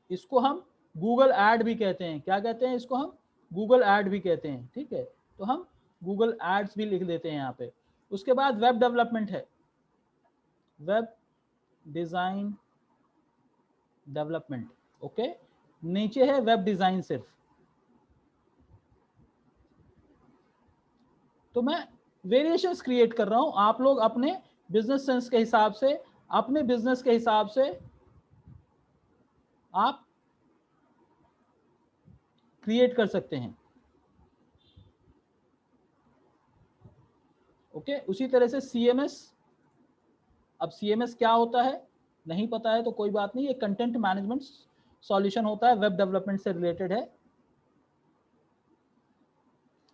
इसको हम गूगल ऐड भी कहते हैं, क्या कहते हैं इसको, हम गूगल ऐड भी कहते हैं, ठीक है। तो हम गूगल एड्स भी लिख देते हैं यहाँ पे। उसके बाद वेब डेवलपमेंट है, वेब डिजाइन डेवलपमेंट, ओके, नीचे है वेब डिजाइन सिर्फ। तो मैं वेरिएशंस क्रिएट कर रहा हूं, आप लोग अपने बिजनेस सेंस के हिसाब से, अपने बिजनेस के हिसाब से आप क्रिएट कर सकते हैं, ओके। उसी तरह से सीएमएस, अब सीएमएस क्या होता है नहीं पता है तो कोई बात नहीं, ये कंटेंट मैनेजमेंट सॉल्यूशन होता है, वेब डेवलपमेंट से रिलेटेड है,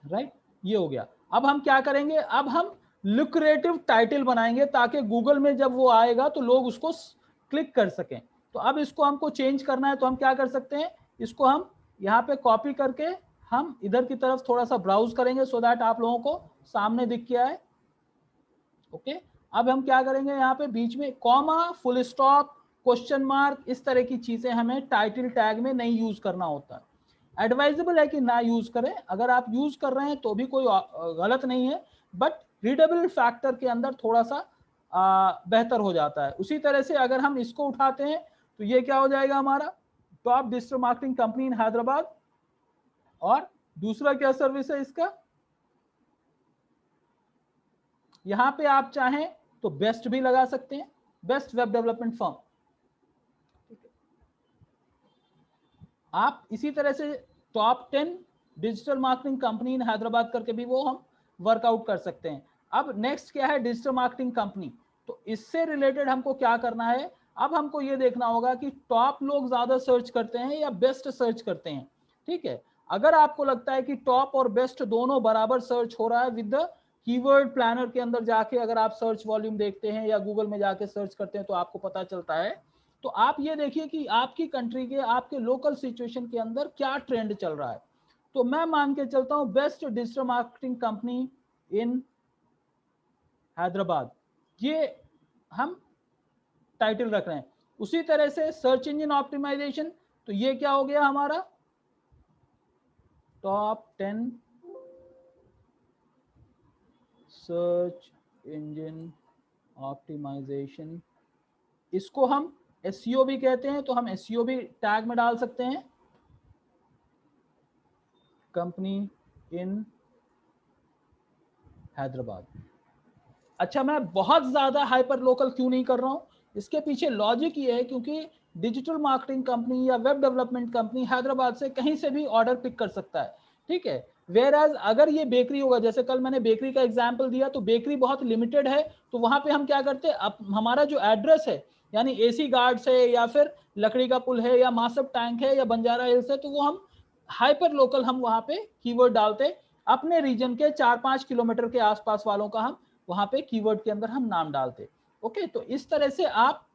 राइट। ये हो गया। अब हम क्या करेंगे, अब हम लुक्रेटिव टाइटल बनाएंगे ताकि गूगल में जब वो आएगा तो लोग उसको क्लिक कर सकें। तो अब इसको हमको चेंज करना है, तो हम क्या कर सकते हैं, इसको हम यहाँ पे कॉपी करके हम इधर की तरफ थोड़ा सा ब्राउज करेंगे सो दैट आप लोगों को सामने दिख के आए, ओके। अब हम क्या करेंगे, यहाँ पे बीच में comma, full stop, question mark, इस तरह की चीजें हमें टाइटल टैग में नहीं यूज करना होता है। एडवाइजेबल है कि ना यूज करें, अगर आप यूज कर रहे हैं तो भी कोई गलत नहीं है, बट रीडेबल फैक्टर के अंदर थोड़ा सा बेहतर हो जाता है। उसी तरह से अगर हम इसको उठाते हैं तो ये क्या हो जाएगा हमारा, top digital marketing company in Hyderabad, और दूसरा क्या सर्विस है इसका, यहां पे आप चाहें तो बेस्ट भी लगा सकते हैं, बेस्ट वेब डेवलपमेंट फर्म, आप इसी तरह से top 10 digital marketing company in Hyderabad करके भी वो हम वर्कआउट कर सकते हैं। अब नेक्स्ट क्या है, डिजिटल मार्केटिंग कंपनी। तो इससे रिलेटेड हमको क्या करना है, अब हमको ये देखना होगा कि टॉप लोग ज्यादा सर्च करते हैं या बेस्ट सर्च करते हैं। ठीक है, अगर आपको लगता है कि टॉप और बेस्ट दोनों बराबर सर्च हो रहा है विद द कीवर्ड प्लानर के अंदर जाके अगर आप सर्च वॉल्यूम देखते हैं या गूगल में जाके सर्च करते हैं तो आपको पता चलता है, तो आप ये देखिए कि आपकी कंट्री के आपके लोकल सिचुएशन के अंदर क्या ट्रेंड चल रहा है। तो मैं मान के चलता हूं best digital marketing company in Hyderabad, ये हम टाइटल रख रहे हैं। उसी तरह से सर्च इंजन ऑप्टिमाइजेशन, तो ये क्या हो गया हमारा टॉप 10 सर्च इंजन ऑप्टिमाइजेशन। इसको हम एसईओ भी कहते हैं, तो हम एसईओ भी टैग में डाल सकते हैं, कंपनी इन हैदराबाद। अच्छा, मैं बहुत ज्यादा हाइपर लोकल क्यों नहीं कर रहा हूं, इसके पीछे लॉजिक ये है क्योंकि डिजिटल मार्केटिंग कंपनी या वेब डेवलपमेंट कंपनी हैदराबाद से कहीं से भी ऑर्डर पिक कर सकता है। ठीक है, वेयर एज अगर ये बेकरी होगा, जैसे कल मैंने बेकरी का एग्जांपल दिया, तो बेकरी बहुत लिमिटेड है, तो वहां पे हम क्या करते हैं, अब हमारा जो एड्रेस है यानी एसी गार्ड्स है या फिर लकड़ी का पुल है या मासब टैंक है या बंजारा हिल्स है, तो वो हम हाइपर लोकल हम वहां पे कीवर्ड डालते, अपने रीजन के 4-5 किलोमीटर के आसपास वालों का हम वहां पे कीवर्ड के अंदर हम नाम डालते। ओके, तो इस तरह से आप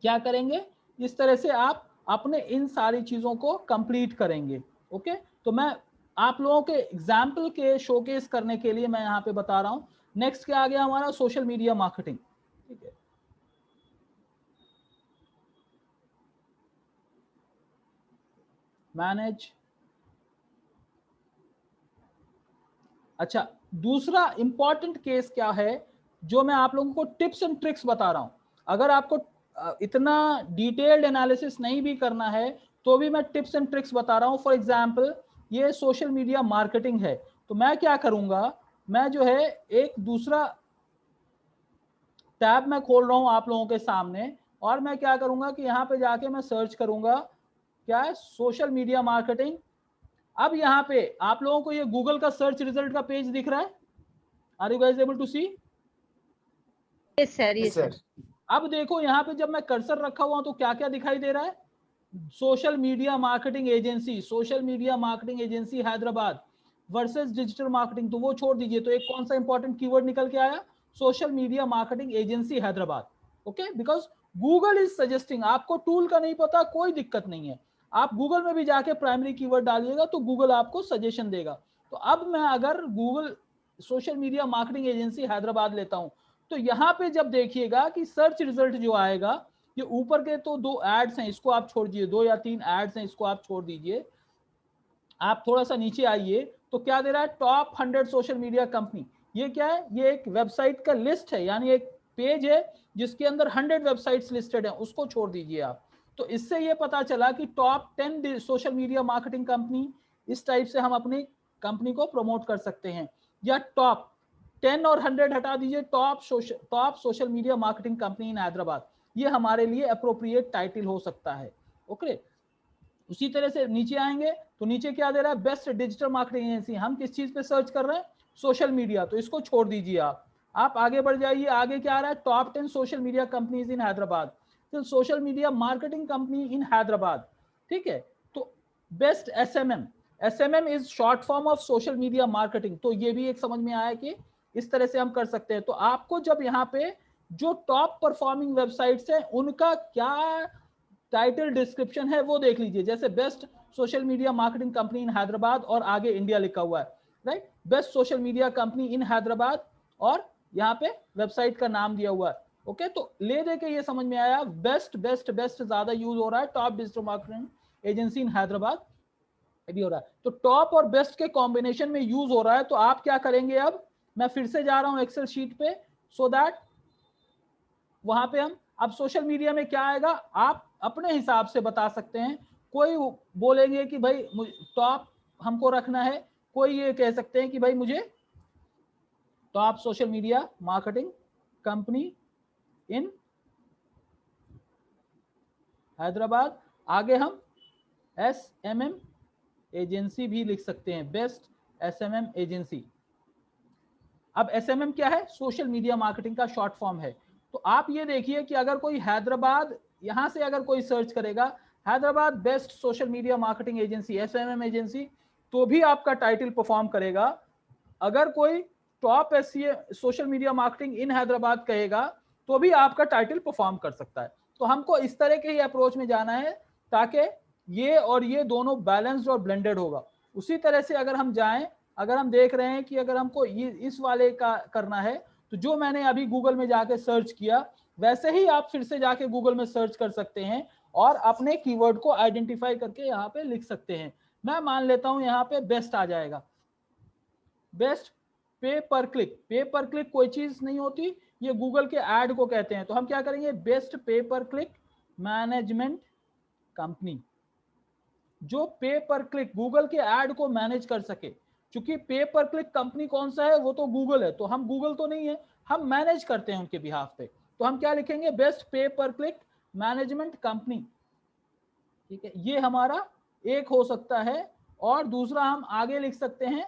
क्या करेंगे, इस तरह से आप अपने इन सारी चीजों को कंप्लीट करेंगे। ओके, तो मैं आप लोगों के एग्जाम्पल के शोकेस करने के लिए मैं यहाँ पे बता रहा हूँ। नेक्स्ट क्या आ गया हमारा, सोशल मीडिया मार्केटिंग। ठीक है, मैनेज। अच्छा, दूसरा इंपॉर्टेंट केस क्या है, जो मैं आप लोगों को टिप्स एंड ट्रिक्स बता रहा हूं, अगर आपको इतना डिटेल्ड एनालिसिस नहीं भी करना है तो भी मैं टिप्स एंड ट्रिक्स बता रहा हूं। फॉर एग्जांपल ये सोशल मीडिया मार्केटिंग है, तो मैं क्या करूंगा, मैं जो है एक दूसरा टैब मैं खोल रहा हूं आप लोगों के सामने, और मैं क्या करूंगा कि यहाँ पे जाके मैं सर्च करूंगा क्या है, सोशल मीडिया मार्केटिंग। अब यहाँ पे आप लोगों को ये गूगल का सर्च रिजल्ट का पेज दिख रहा है, are you guys able to see? Yes sir, yes sir. अब देखो यहाँ पे जब मैं कर्सर रखा हुआ तो क्या क्या दिखाई दे रहा है, social media marketing agency, social media marketing agency Hyderabad versus digital marketing, तो वो छोड़ दीजिए। तो एक कौन सा इंपॉर्टेंट कीवर्ड निकल के आया, social media marketing agency Hyderabad. Okay, because Google is suggesting, आपको टूल का नहीं पता कोई दिक्कत नहीं है, आप गूगल में भी जाके प्राइमरी कीवर्ड डालिएगा तो गूगल आपको सजेशन देगा। तो अब मैं अगर Google social media marketing agency Hyderabad लेता हूं, तो यहाँ पे जब देखिएगा कि सर्च रिजल्ट जो आएगा, ये ऊपर के तो 2 एड्स हैं, इसको आप छोड़ दीजिए, 2 या 3 एड्स हैं, इसको आप छोड़ दीजिए। आप थोड़ा सा नीचे आइए तो क्या दे रहा है, टॉप 100 सोशल मीडिया कंपनी। ये क्या है, ये एक वेबसाइट का लिस्ट है, यानी एक पेज है जिसके अंदर 100 वेबसाइट्स लिस्टेड हैं, उसको छोड़ दीजिए आप। तो इससे ये पता चला कि top 10 social media marketing company, इस टाइप से हम अपनी कंपनी को प्रमोट कर सकते हैं। या टॉप 10 और 100 हटा दीजिए, top social media marketing company in Hyderabad, ये हमारे लिए अप्रोप्रिएट टाइटल हो सकता है। ओके, उसी तरह से नीचे आएंगे तो नीचे क्या दे रहा है, बेस्ट डिजिटल मार्केटिंग एजेंसी, हम किस चीज पे सर्च कर रहे हैं, सोशल मीडिया, तो इसको छोड़ दीजिए आप आगे बढ़ जाइए। आगे क्या आ रहा है, top 10 social media companies in Hyderabad, तो social media marketing company in Hyderabad. ठीक है, तो best SMM is short form of social media marketing, तो ये भी एक समझ में आया कि इस तरह से हम कर सकते हैं। तो आपको जब यहाँ पे जो टॉप परफॉर्मिंग वेबसाइट्स हैं उनका क्या टाइटल डिस्क्रिप्शन है वो देख लीजिए, जैसे best social media marketing company in Hyderabad और आगे इंडिया लिखा हुआ है, right, best social media company in Hyderabad और यहाँ पे वेबसाइट का नाम दिया हुआ है। ओके, तो ले दे के ये समझ में आया, बेस्ट बेस्ट बेस्ट ज्यादा यूज हो रहा है, टॉप डिजिटल मार्केटिंग एजेंसी इन हैदराबाद भी हो रहा है, तो टॉप और बेस्ट के कॉम्बिनेशन में यूज हो रहा है। तो आप क्या करेंगे, अब मैं फिर से जा रहा हूं एक्सेल शीट पे, सो दैट वहां पे हम, अब सोशल मीडिया में क्या आएगा आप अपने हिसाब से बता सकते हैं। कोई बोलेंगे कि भाई टॉप हमको रखना है, कोई ये कह सकते हैं कि भाई मुझे top social media marketing company in Hyderabad, आगे हम SMM एजेंसी भी लिख सकते हैं, बेस्ट SMM एजेंसी। अब SMM क्या है? सोशल मीडिया मार्केटिंग का शॉर्ट फॉर्म है। तो आप ये देखिए कि अगर कोई हैदराबाद, यहां से अगर कोई सर्च करेगा Hyderabad best social media marketing agency SMM agency, तो भी आपका टाइटल परफॉर्म करेगा। अगर कोई top social media marketing in Hyderabad कहेगा तो भी आपका टाइटल परफॉर्म कर सकता है। तो हमको इस तरह के ही अप्रोच में जाना है ताकि ये और ये दोनों बैलेंस्ड और ब्लेंडेड होगा। उसी तरह से अगर हम जाएं, अगर हम देख रहे हैं कि अगर हमको ये इस वाले का करना है, तो जो मैंने अभी गूगल में जाके सर्च किया वैसे ही आप फिर से जाके गूगल में सर्च कर सकते हैं और अपने कीवर्ड को आइडेंटिफाई करके यहाँ पे लिख सकते हैं। मैं मान लेता हूं यहाँ पे बेस्ट आ जाएगा, बेस्ट पे पर क्लिक। पे पर क्लिक कोई चीज नहीं होती, ये गूगल के ऐड को कहते हैं। तो हम क्या करेंगे, बेस्ट पे पर क्लिक मैनेजमेंट कंपनी, जो पे पर क्लिक गूगल के ऐड को मैनेज कर सके। क्योंकि पे पर क्लिक कंपनी कौन सा है, वो तो गूगल है, तो हम गूगल तो नहीं है, हम मैनेज करते हैं उनके बिहाफ पे। तो हम क्या लिखेंगे, बेस्ट पे पर क्लिक मैनेजमेंट कंपनी। ठीक है, ये हमारा एक हो सकता है। और दूसरा हम आगे लिख सकते हैं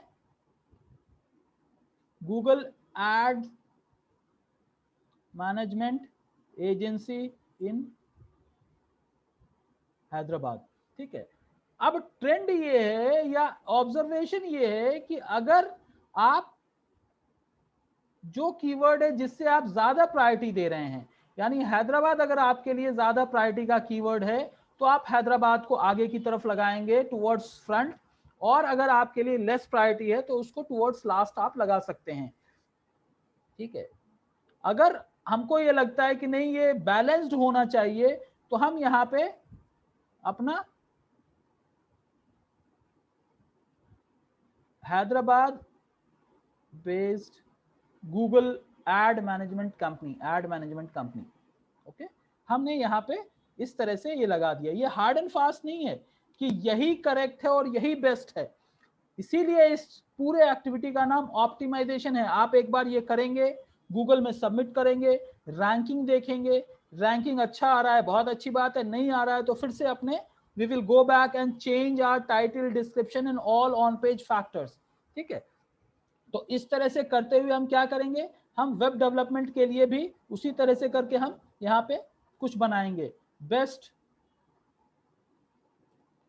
गूगल एड मैनेजमेंट एजेंसी इन हैदराबाद। ठीक है, अब ट्रेंड ये है या ऑब्जर्वेशन ये है कि अगर आप जो कीवर्ड है जिससे आप ज्यादा प्रायोरिटी दे रहे हैं, यानी हैदराबाद अगर आपके लिए ज्यादा प्रायोरिटी का कीवर्ड है तो आप हैदराबाद को आगे की तरफ लगाएंगे टुवर्ड्स फ्रंट, और अगर आपके लिए लेस प्रायोरिटी है तो उसको टुवर्ड्स लास्ट आप लगा सकते हैं। ठीक है, अगर हमको ये लगता है कि नहीं ये बैलेंस्ड होना चाहिए तो हम यहाँ पे अपना Hyderabad based Google ad management company, okay, हमने यहाँ पे इस तरह से ये लगा दिया। ये हार्ड एंड फास्ट नहीं है कि यही करेक्ट है और यही बेस्ट है, इसीलिए इस पूरे एक्टिविटी का नाम ऑप्टिमाइजेशन है। आप एक बार ये करेंगे, गूगल में सबमिट करेंगे, रैंकिंग देखेंगे, रैंकिंग अच्छा आ रहा है बहुत अच्छी बात है, नहीं आ रहा है तो फिर से अपने we will go back and change our title, description and all on page factors। ठीक है, तो इस तरह से करते हुए हम क्या करेंगे, हम वेब डेवलपमेंट के लिए भी उसी तरह से करके हम यहाँ पे कुछ बनाएंगे, बेस्ट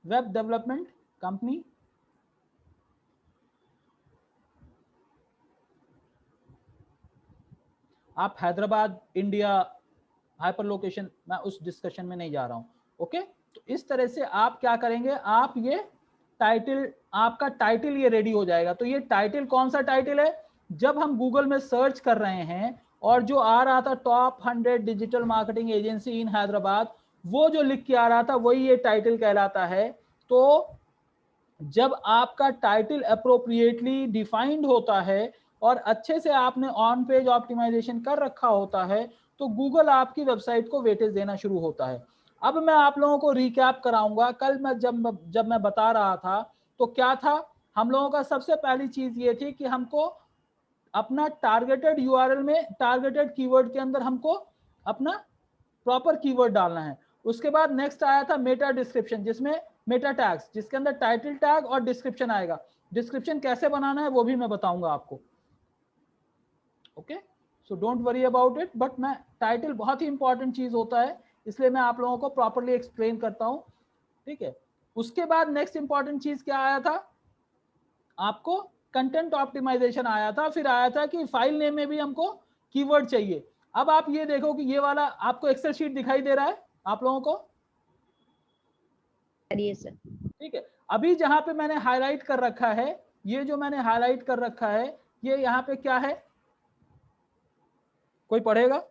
वेब डेवलपमेंट कंपनी। आप हैदराबाद इंडिया हाइपर लोकेशन, मैं उस डिस्कशन में नहीं जा रहा हूं। ओके, तो इस तरह से आप क्या करेंगे, आप ये टाइटल, आपका टाइटल ये रेडी हो जाएगा। तो ये टाइटल कौन सा टाइटल है, जब हम गूगल में सर्च कर रहे हैं और जो आ रहा था टॉप 100 डिजिटल मार्केटिंग एजेंसी इन हैदराबाद, वो जो लिख के आ रहा था वही ये टाइटल कहलाता है। तो जब आपका टाइटल अप्रोप्रिएटली डिफाइंड होता है और अच्छे से आपने ऑन पेज ऑप्टिमाइजेशन कर रखा होता है तो गूगल आपकी वेबसाइट को वेटेज देना शुरू होता है। अब मैं आप लोगों को रिकैप कराऊंगा, कल मैं जब मैं बता रहा था तो क्या था, हम लोगों का सबसे पहली चीज ये थी कि हमको अपना टारगेटेड यूआरएल में, टारगेटेड कीवर्ड के अंदर हमको अपना प्रॉपर कीवर्ड डालना है। उसके बाद नेक्स्ट आया था मेटा डिस्क्रिप्शन, जिसमें मेटा टैग्स, जिसके अंदर टाइटल टैग और डिस्क्रिप्शन आएगा। डिस्क्रिप्शन कैसे बनाना है वो भी मैं बताऊंगा आपको। Okay, so don't worry about it, but मैं टाइटल बहुत ही इंपॉर्टेंट चीज होता है इसलिए मैं आप लोगों को प्रॉपरली एक्सप्लेन करता हूं। ठीक है, उसके बाद नेक्स्ट इंपॉर्टेंट चीज क्या आया था, आपको कंटेंट ऑप्टिमाइजेशन आया था, फिर आया था कि फाइल नेम में भी हमको कीवर्ड चाहिए। अब आप ये देखो कि ये वाला आपको एक्सेल शीट दिखाई दे रहा है आप लोगों को, ठीक है। अभी जहां पे मैंने हाईलाइट कर रखा है, ये जो मैंने हाईलाइट कर रखा है ये यहाँ पे क्या है, कोई पढ़ेगा?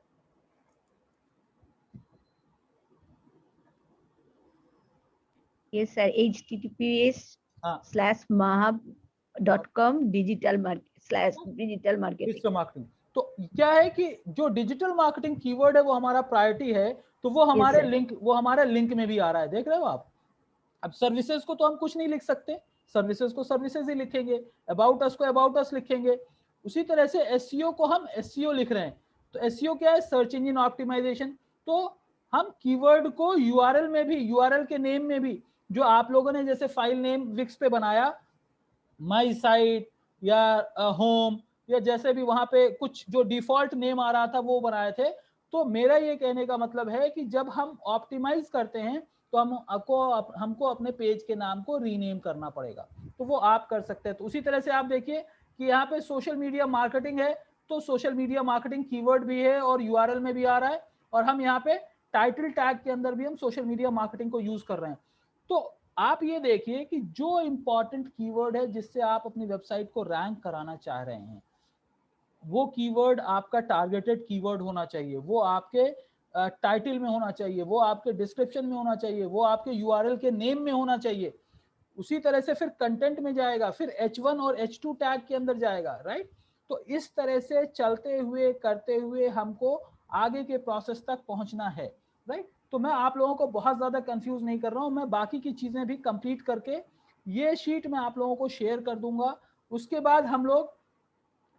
Yes sir, https://mahab.com digital marketing। तो क्या है कि जो डिजिटल मार्केटिंग कीवर्ड है वो हमारा प्रायोरिटी है, तो वो हमारे लिंक में भी आ रहा है, देख रहे हो आप। अब सर्विसेज को तो हम कुछ नहीं लिख सकते, सर्विसेज को सर्विसेज ही लिखेंगे, अबाउट अस को अबाउट अस लिखेंगे। उसी तरह से एसईओ को हम एसईओ लिख रहे हैं, तो एसईओ क्या है, सर्च इंजन ऑप्टिमाइजेशन। तो हम कीवर्ड को यूआरएल में भी, यूआरएल के नेम में भी जो आप लोगों ने जैसे फाइल नेम विक्स पे बनाया, माई साइट या होम या जैसे भी वहां पे कुछ जो डिफॉल्ट नेम आ रहा था वो बनाए थे। तो मेरा ये कहने का मतलब है कि जब हम ऑप्टिमाइज करते हैं तो हमको अपने पेज के नाम को रीनेम करना पड़ेगा, तो वो आप कर सकते हैं। तो उसी तरह से आप देखिए कि यहाँ पे सोशल मीडिया मार्केटिंग है, तो सोशल मीडिया मार्केटिंग कीवर्ड भी है और यूआरएल में भी आ रहा है, और हम यहाँ पे टाइटल टैग के अंदर भी हम सोशल मीडिया मार्केटिंग को यूज कर रहे हैं। तो आप ये देखिए कि जो इंपॉर्टेंट कीवर्ड है जिससे आप अपनी वेबसाइट को रैंक कराना चाह रहे हैं, वो कीवर्ड आपका टारगेटेड कीवर्ड होना चाहिए, वो आपके टाइटल में होना चाहिए, वो आपके डिस्क्रिप्शन में होना चाहिए, वो आपके यूआरएल के नेम में होना चाहिए। उसी तरह से फिर कंटेंट में जाएगा, फिर H1 और H2 टैग के अंदर जाएगा, राइट। तो इस तरह से चलते हुए करते हुए हमको आगे के प्रोसेस तक पहुंचना है, राइट। तो मैं आप लोगों को बहुत ज्यादा कंफ्यूज नहीं कर रहा हूं, मैं बाकी की चीजें भी कंप्लीट करके ये शीट मैं आप लोगों को शेयर कर दूंगा। उसके बाद हम लोग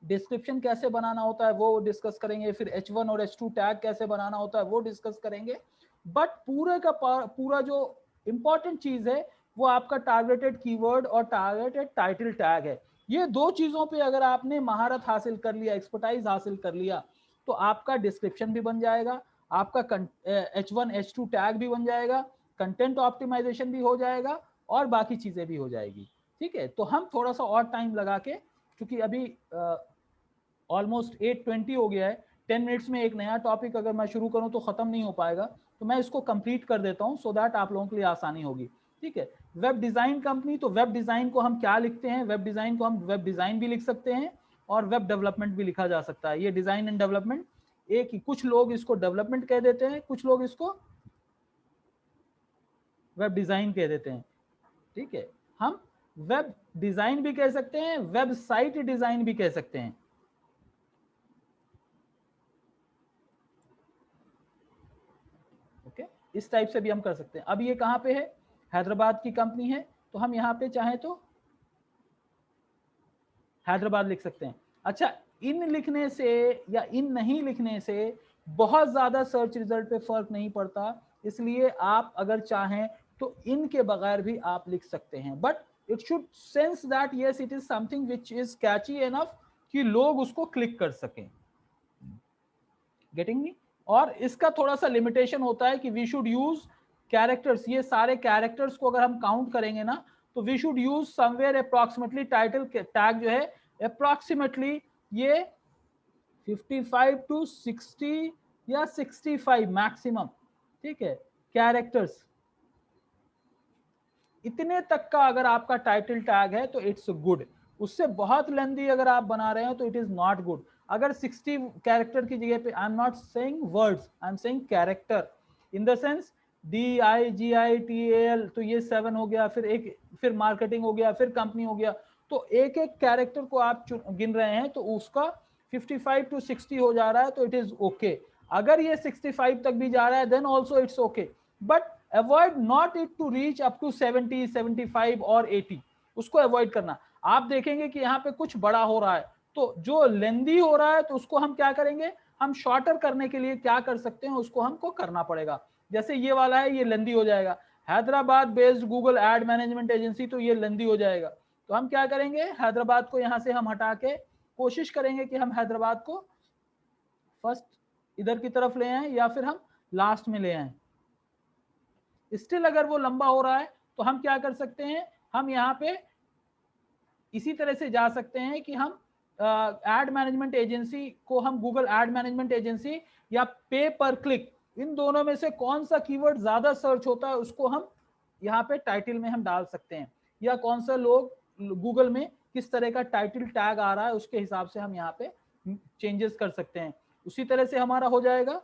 डिस्क्रिप्शन कैसे बनाना होता है वो डिस्कस करेंगे, फिर H1 और H2 टैग कैसे बनाना होता है वो डिस्कस करेंगे। बट पूरे का पूरा जो इंपॉर्टेंट चीज है वो आपका टारगेटेड कीवर्ड और टारगेटेड टाइटल टैग है। ये दो चीजों पे अगर आपने महारत हासिल कर लिया, एक्सपर्टाइज हासिल कर लिया, तो आपका डिस्क्रिप्शन भी बन जाएगा, आपका H1 H2 टैग भी बन जाएगा, कंटेंट ऑप्टिमाइजेशन भी हो जाएगा और बाकी चीजें भी हो जाएगी। ठीक है, तो हम थोड़ा सा और टाइम लगा के, क्योंकि अभी ऑलमोस्ट 8:20 हो गया है, 10 मिनट्स में एक नया टॉपिक अगर मैं शुरू करूं तो खत्म नहीं हो पाएगा, तो मैं इसको कंप्लीट कर देता हूं सो दैट आप लोगों के लिए आसानी होगी। ठीक है, वेब डिजाइन कंपनी, तो वेब डिजाइन को हम क्या लिखते हैं? वेब डिजाइन को हम वेब डिजाइन भी लिख सकते हैं और वेब डेवलपमेंट भी लिखा जा सकता है। ये डिजाइन एंड डेवलपमेंट एक ही, कुछ लोग इसको डेवलपमेंट कह देते हैं, कुछ लोग इसको वेब डिजाइन कह देते हैं। ठीक है, हम वेब डिजाइन भी कह सकते हैं, वेबसाइट डिजाइन भी कह सकते हैं। ओके, इस टाइप से भी हम कर सकते हैं। अब ये कहां पे है? हैदराबाद की कंपनी है, तो हम यहां पे चाहें तो हैदराबाद लिख सकते हैं। अच्छा, इन लिखने से या इन नहीं लिखने से बहुत ज्यादा सर्च रिजल्ट पे फर्क नहीं पड़ता, इसलिए आप अगर चाहें तो इनके बगैर भी आप लिख सकते हैं, but it should sense that yes it is something which is catchy enough कि लोग उसको क्लिक कर सकें। Getting me? और इसका थोड़ा सा लिमिटेशन होता है कि वी शुड यूज कैरेक्टर्स, ये सारे कैरेक्टर्स को अगर हम काउंट करेंगे ना तो we should use somewhere approximately, title tag जो है अप्रॉक्सिमेटली ये 55 to 60 या 65 मैक्सिमम, ठीक है, कैरेक्टर्स, इतने तक का अगर आपका टाइटल टैग है तो इट्स गुड। उससे बहुत लेंदी अगर आप बना रहे हैं तो इट इज नॉट गुड। अगर 60 कैरेक्टर की जगह पे, आई am not saying words, I am saying character in the sense DIGITAL, तो ये 7 हो गया, फिर मार्केटिंग हो गया, फिर कंपनी हो गया, तो एक एक कैरेक्टर को आप गिन रहे हैं तो उसका 55 to 60 हो जा रहा है तो इट इज ओके। अगर ये 65 तक भी जा रहा है then also it's okay, but avoid not it to reach up to 70, 75 और 80, उसको अवॉइड करना। आप देखेंगे कि यहाँ पे कुछ बड़ा हो रहा है, तो जो लेंदी हो रहा है तो उसको हम क्या करेंगे, हम शॉर्टर करने के लिए क्या कर सकते हैं, उसको हमको करना पड़ेगा। जैसे ये वाला है, ये लेंदी हो जाएगा, Hyderabad based Google ad management agency, तो ये लेंदी हो जाएगा। तो हम क्या करेंगे, हैदराबाद को यहाँ से हम हटा के कोशिश करेंगे कि हम हैदराबाद को फर्स्ट इधर की तरफ ले आए या फिर हम लास्ट में ले आए। स्टिल अगर वो लंबा हो रहा है तो हम क्या कर सकते हैं, हम यहाँ पे इसी तरह से जा सकते हैं कि हम एड मैनेजमेंट एजेंसी को हम गूगल एड मैनेजमेंट एजेंसी या पे पर क्लिक, इन दोनों में से कौन सा कीवर्ड ज्यादा सर्च होता है उसको हम यहाँ पे टाइटल में हम डाल सकते हैं, या कौन सा लोग गूगल में किस तरह का टाइटल टैग आ रहा है उसके हिसाब से हम यहाँ पे चेंजेस कर सकते हैं। उसी तरह से हमारा हो जाएगा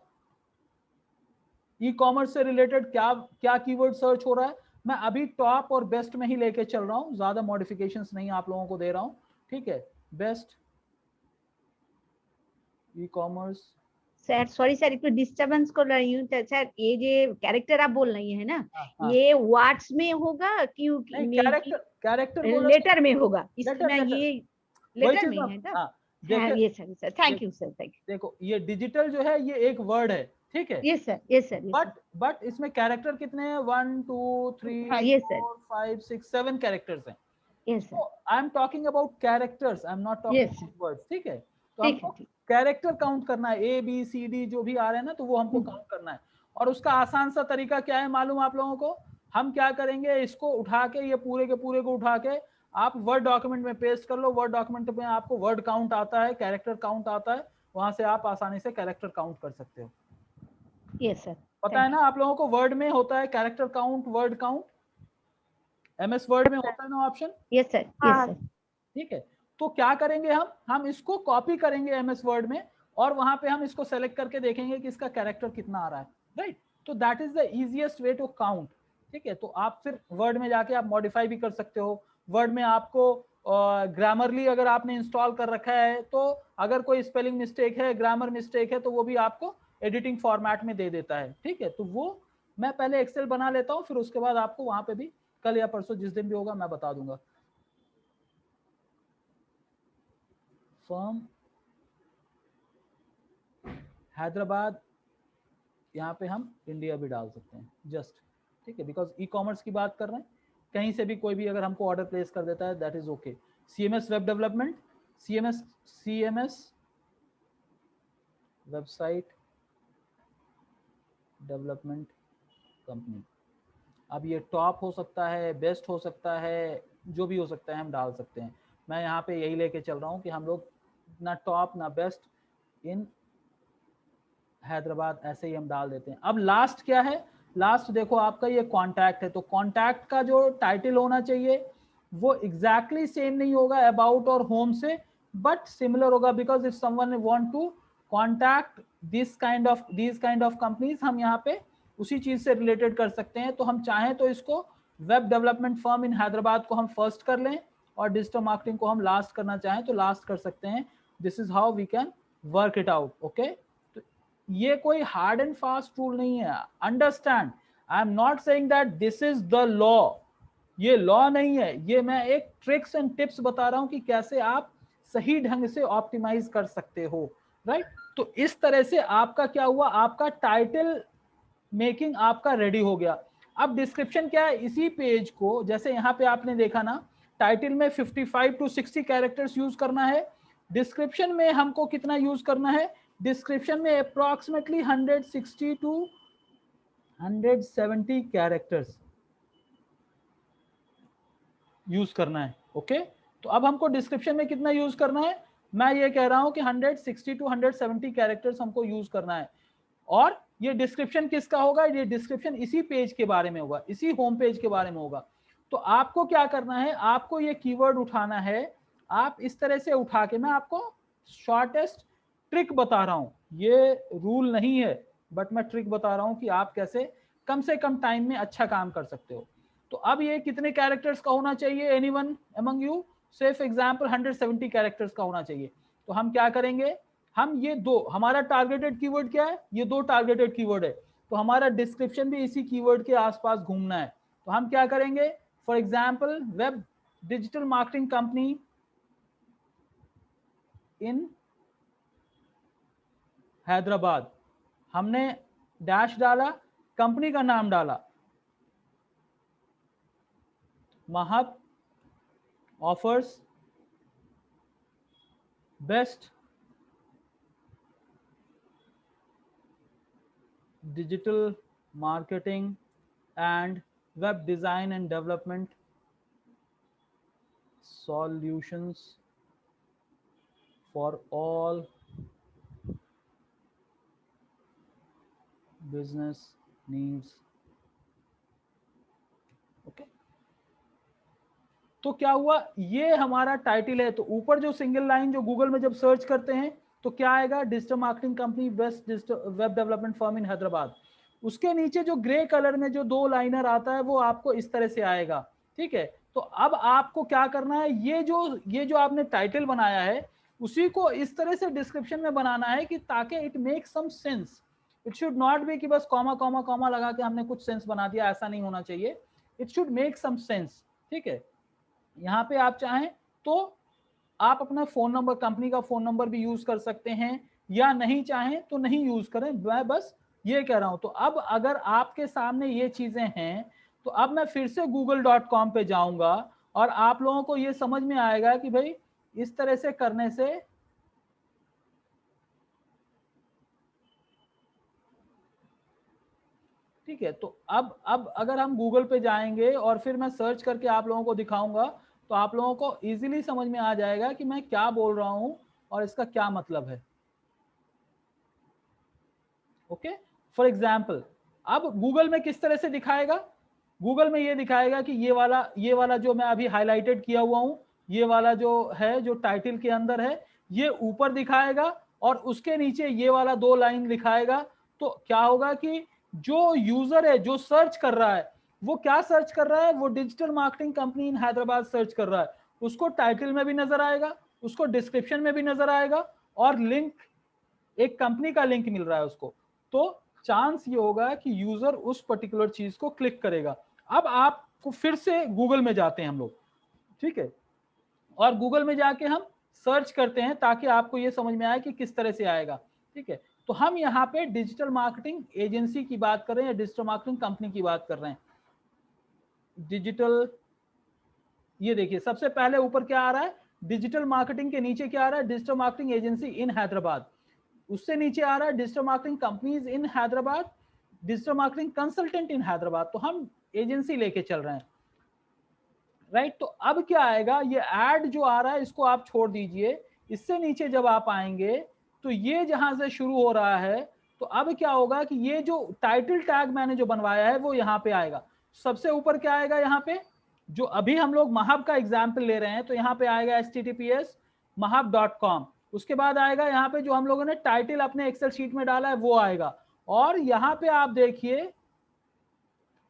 ई कॉमर्स से रिलेटेड क्या क्या कीवर्ड सर्च हो रहा है। मैं अभी टॉप और बेस्ट में ही लेके चल रहा हूं, ज्यादा मॉडिफिकेशंस नहीं आप लोगों को दे रहा हूं। ठीक है, best e commerce. Sir sorry sir, एक डिस्टरबेंस कर रही हूँ सर, ये जो कैरेक्टर आप बोल रही है ना, ये वर्ड्स में होगा कि कैरेक्टर लेटर में होगा? इसमें ये लेटर में है ना? देखिए, ये sir thank you sir, thank you. देखो ये डिजिटल जो है ये एक वर्ड है, ठीक है। Yes sir, yes sir, but इसमें कैरेक्टर कितने हैं? 1 2 3 यस सर, 4 5 6 7 कैरेक्टर्स हैं। Yes sir, I am talking about characters, I am not talking Yes, sir. About words. ठीक है, तो ठीक है, हमको ठीक। कैरेक्टर काउंट करना है, ए बी सी डी जो भी आ रहे हैं ना, तो वो हमको काउंट करना है। और उसका आसान सा तरीका क्या है मालूम आप लोगों को? हम क्या करेंगे, इसको उठा के, ये पूरे के पूरे को उठा के आप वर्ड डॉक्यूमेंट में पेस्ट कर लो। वर्ड डॉक्यूमेंट में आपको वर्ड काउंट आता है, कैरेक्टर काउंट आता है, वहां से आप आसानी से कैरेक्टर काउंट कर सकते हो। यस सर, पता है ना आप लोगों को? वर्ड में होता है character count, word count, MS word में होता है ना option. Yes sir, yes sir, ठीक है, तो क्या करेंगे हम इसको कॉपी करेंगे एमएस वर्ड में, और वहां पे हम इसको सेलेक्ट करके देखेंगे कि इसका कैरेक्टर कितना आ रहा है, राइट। तो that is the easiest way to count. ठीक है, तो आप फिर वर्ड में जाके आप मॉडिफाई भी कर सकते हो। वर्ड में आपको ग्रामरली अगर आपने इंस्टॉल कर रखा है, तो अगर कोई स्पेलिंग मिस्टेक है, ग्रामर मिस्टेक है, तो वो भी आपको एडिटिंग फॉर्मेट में दे देता है। ठीक है, तो वो मैं पहले एक्सेल बना लेता हूँ, फिर उसके बाद आपको वहां पे भी कल या परसों जिस दिन भी होगा मैं बता दूंगा। फर्म हैदराबाद, यहाँ पे हम इंडिया भी डाल सकते हैं जस्ट। ठीक है, बिकॉज ई कॉमर्स की बात कर रहे हैं, कहीं से भी कोई भी अगर हमको ऑर्डर प्लेस कर देता है that is okay. CMS web development, CMS website development company. अब ये टॉप हो सकता है, बेस्ट हो सकता है, जो भी हो सकता है हम डाल सकते हैं। मैं यहाँ पे यही लेके चल रहा हूँ कि हम लोग ना टॉप ना बेस्ट इन हैदराबाद ऐसे ही हम डाल देते हैं। अब लास्ट क्या है? लास्ट देखो आपका ये कॉन्टैक्ट है, तो कॉन्टैक्ट का जो टाइटल होना चाहिए वो एग्जैक्टली सेम नहीं होगा अबाउट और होम से, बट सिमिलर होगा। Because if someone want to contact this kind of companies, हम यहाँ पे उसी चीज से रिलेटेड कर सकते हैं। तो हम चाहें तो इसको web development firm in Hyderabad को हम फर्स्ट कर लें और डिजिटल मार्केटिंग को हम लास्ट करना चाहें तो लास्ट कर सकते हैं। This is how we can work it out. Okay, ये कोई हार्ड एंड फास्ट रूल नहीं है। Understand, I am not saying that this is the law, ये लॉ नहीं है, ये मैं एक ट्रिक्स एंड टिप्स बता रहा हूं कि कैसे आप सही ढंग से ऑप्टिमाइज कर सकते हो, राइट। तो इस तरह से आपका क्या हुआ, आपका टाइटल मेकिंग आपका रेडी हो गया। अब डिस्क्रिप्शन क्या है, इसी पेज को जैसे यहाँ पे आपने देखा ना, टाइटल में 55 टू 60 कैरेक्टर्स यूज करना है, डिस्क्रिप्शन में हमको कितना यूज करना है, डिस्क्रिप्शन में अप्रोक्सीमेटली 160 टू 170 कैरेक्टर्स यूज करना है। ओके, तो अब हमको डिस्क्रिप्शन में कितना यूज करना है, मैं ये कह रहा हूं कि 160 टू 170 कैरेक्टर्स हमको यूज करना है। और ये डिस्क्रिप्शन किसका होगा, ये डिस्क्रिप्शन इसी पेज के बारे में होगा, इसी होम पेज के बारे में होगा। तो आपको क्या करना है, आपको ये कीवर्ड उठाना है। आप इस तरह से उठा के, मैं आपको शॉर्टेस्ट ट्रिक बता रहा हूं, ये रूल नहीं है, बट मैं ट्रिक बता रहा हूं कि आप कैसे कम से कम टाइम में अच्छा काम कर सकते हो। तो अब ये कितने कैरेक्टर्स का होना चाहिए, एनीवन अमंग यू? से फॉर एग्जांपल 170 कैरेक्टर्स का होना चाहिए। तो हम क्या करेंगे, हम ये दो, हमारा टारगेटेड कीवर्ड क्या है, ये दो टारगेटेड कीवर्ड है, तो हमारा डिस्क्रिप्शन भी इसी कीवर्ड के आसपास घूमना है। तो हम क्या करेंगे, for example web digital marketing company in Hyderabad, हमने डैश डाला, कंपनी का नाम डाला, महब offers best digital marketing and web design and development solutions for all business needs। Okay, तो क्या हुआ, ये हमारा टाइटल है। तो ऊपर जो सिंगल लाइन जो गूगल में जब सर्च करते हैं तो क्या आएगा, digital marketing company best digital web development firm in Hyderabad. उसके नीचे जो ग्रे कलर में जो दो लाइनर आता है वो आपको इस तरह से आएगा। ठीक है, तो अब आपको क्या करना है, ये जो आपने टाइटल बनाया है उसी को इस तरह से डिस्क्रिप्शन में बनाना है कि ताकि it make some sense. It should not be कि बस कॉमा कॉमा कॉमा लगा के हमने कुछ सेंस बना दिया, ऐसा नहीं होना चाहिए। It should make some sense. ठीक है, यहाँ पे आप चाहें तो आप अपना फोन नंबर, कंपनी का फोन नंबर भी यूज कर सकते हैं, या नहीं चाहें तो नहीं यूज करें। मैं बस ये कह रहा हूं। तो अब अगर आपके सामने ये चीजें हैं तो अब मैं फिर से google.com पे जाऊंगा और आप लोगों को ये समझ में आएगा कि भाई इस तरह से करने से ठीक है। तो अब अगर हम गूगल पे जाएंगे और फिर मैं सर्च करके आप लोगों को दिखाऊंगा तो आप लोगों को इजीली समझ में आ जाएगा कि मैं क्या बोल रहा हूं और इसका क्या मतलब है। ओके, फॉर एग्जाम्पल अब गूगल में किस तरह से दिखाएगा, गूगल में ये दिखाएगा कि ये वाला जो मैं अभी हाईलाइटेड किया हुआ हूं, ये वाला जो है जो टाइटल के अंदर है ये ऊपर दिखाएगा और उसके नीचे ये वाला 2 लाइन दिखाएगा। तो क्या होगा कि जो यूजर है जो सर्च कर रहा है वो क्या सर्च कर रहा है, वो digital marketing company in Hyderabad search कर रहा है, उसको टाइटल में भी नजर आएगा, उसको डिस्क्रिप्शन में भी नजर आएगा और लिंक, एक कंपनी का लिंक मिल रहा है उसको। तो चांस ये होगा कि यूजर उस पर्टिकुलर चीज को क्लिक करेगा। अब आपको फिर से गूगल में जाते हैं हम लोग, ठीक है, और गूगल में जाके हम सर्च करते हैं ताकि आपको ये समझ में आए कि किस तरह से आएगा। ठीक है, तो हम यहाँ पे डिजिटल मार्केटिंग एजेंसी की बात कर रहे हैं या डिजिटल मार्केटिंग कंपनी की बात कर रहे हैं। डिजिटल, ये देखिए सबसे पहले ऊपर क्या आ रहा है, डिजिटल मार्केटिंग के नीचे क्या आ रहा है, डिजिटल मार्केटिंग एजेंसी इन हैदराबाद, उससे नीचे आ रहा है digital marketing companies in Hyderabad, digital marketing consultant इन हैदराबाद। तो हम एजेंसी लेके चल रहे हैं, राइट। तो अब क्या आएगा, ये ऐड जो आ रहा है इसको आप छोड़ दीजिए, इससे नीचे जब आप आएंगे तो ये जहां से शुरू हो रहा है तो अब क्या होगा कि ये जो टाइटल टैग मैंने जो बनवाया है वो यहाँ पे आएगा। सबसे ऊपर क्या आएगा, यहाँ पे जो अभी हम लोग महब का एग्जाम्पल ले रहे हैं तो यहाँ पे आएगा https mahab.com, उसके बाद आएगा यहाँ पे जो हम लोगों ने टाइटल अपने एक्सेल शीट में डाला है वो आएगा, और यहाँ पे आप देखिए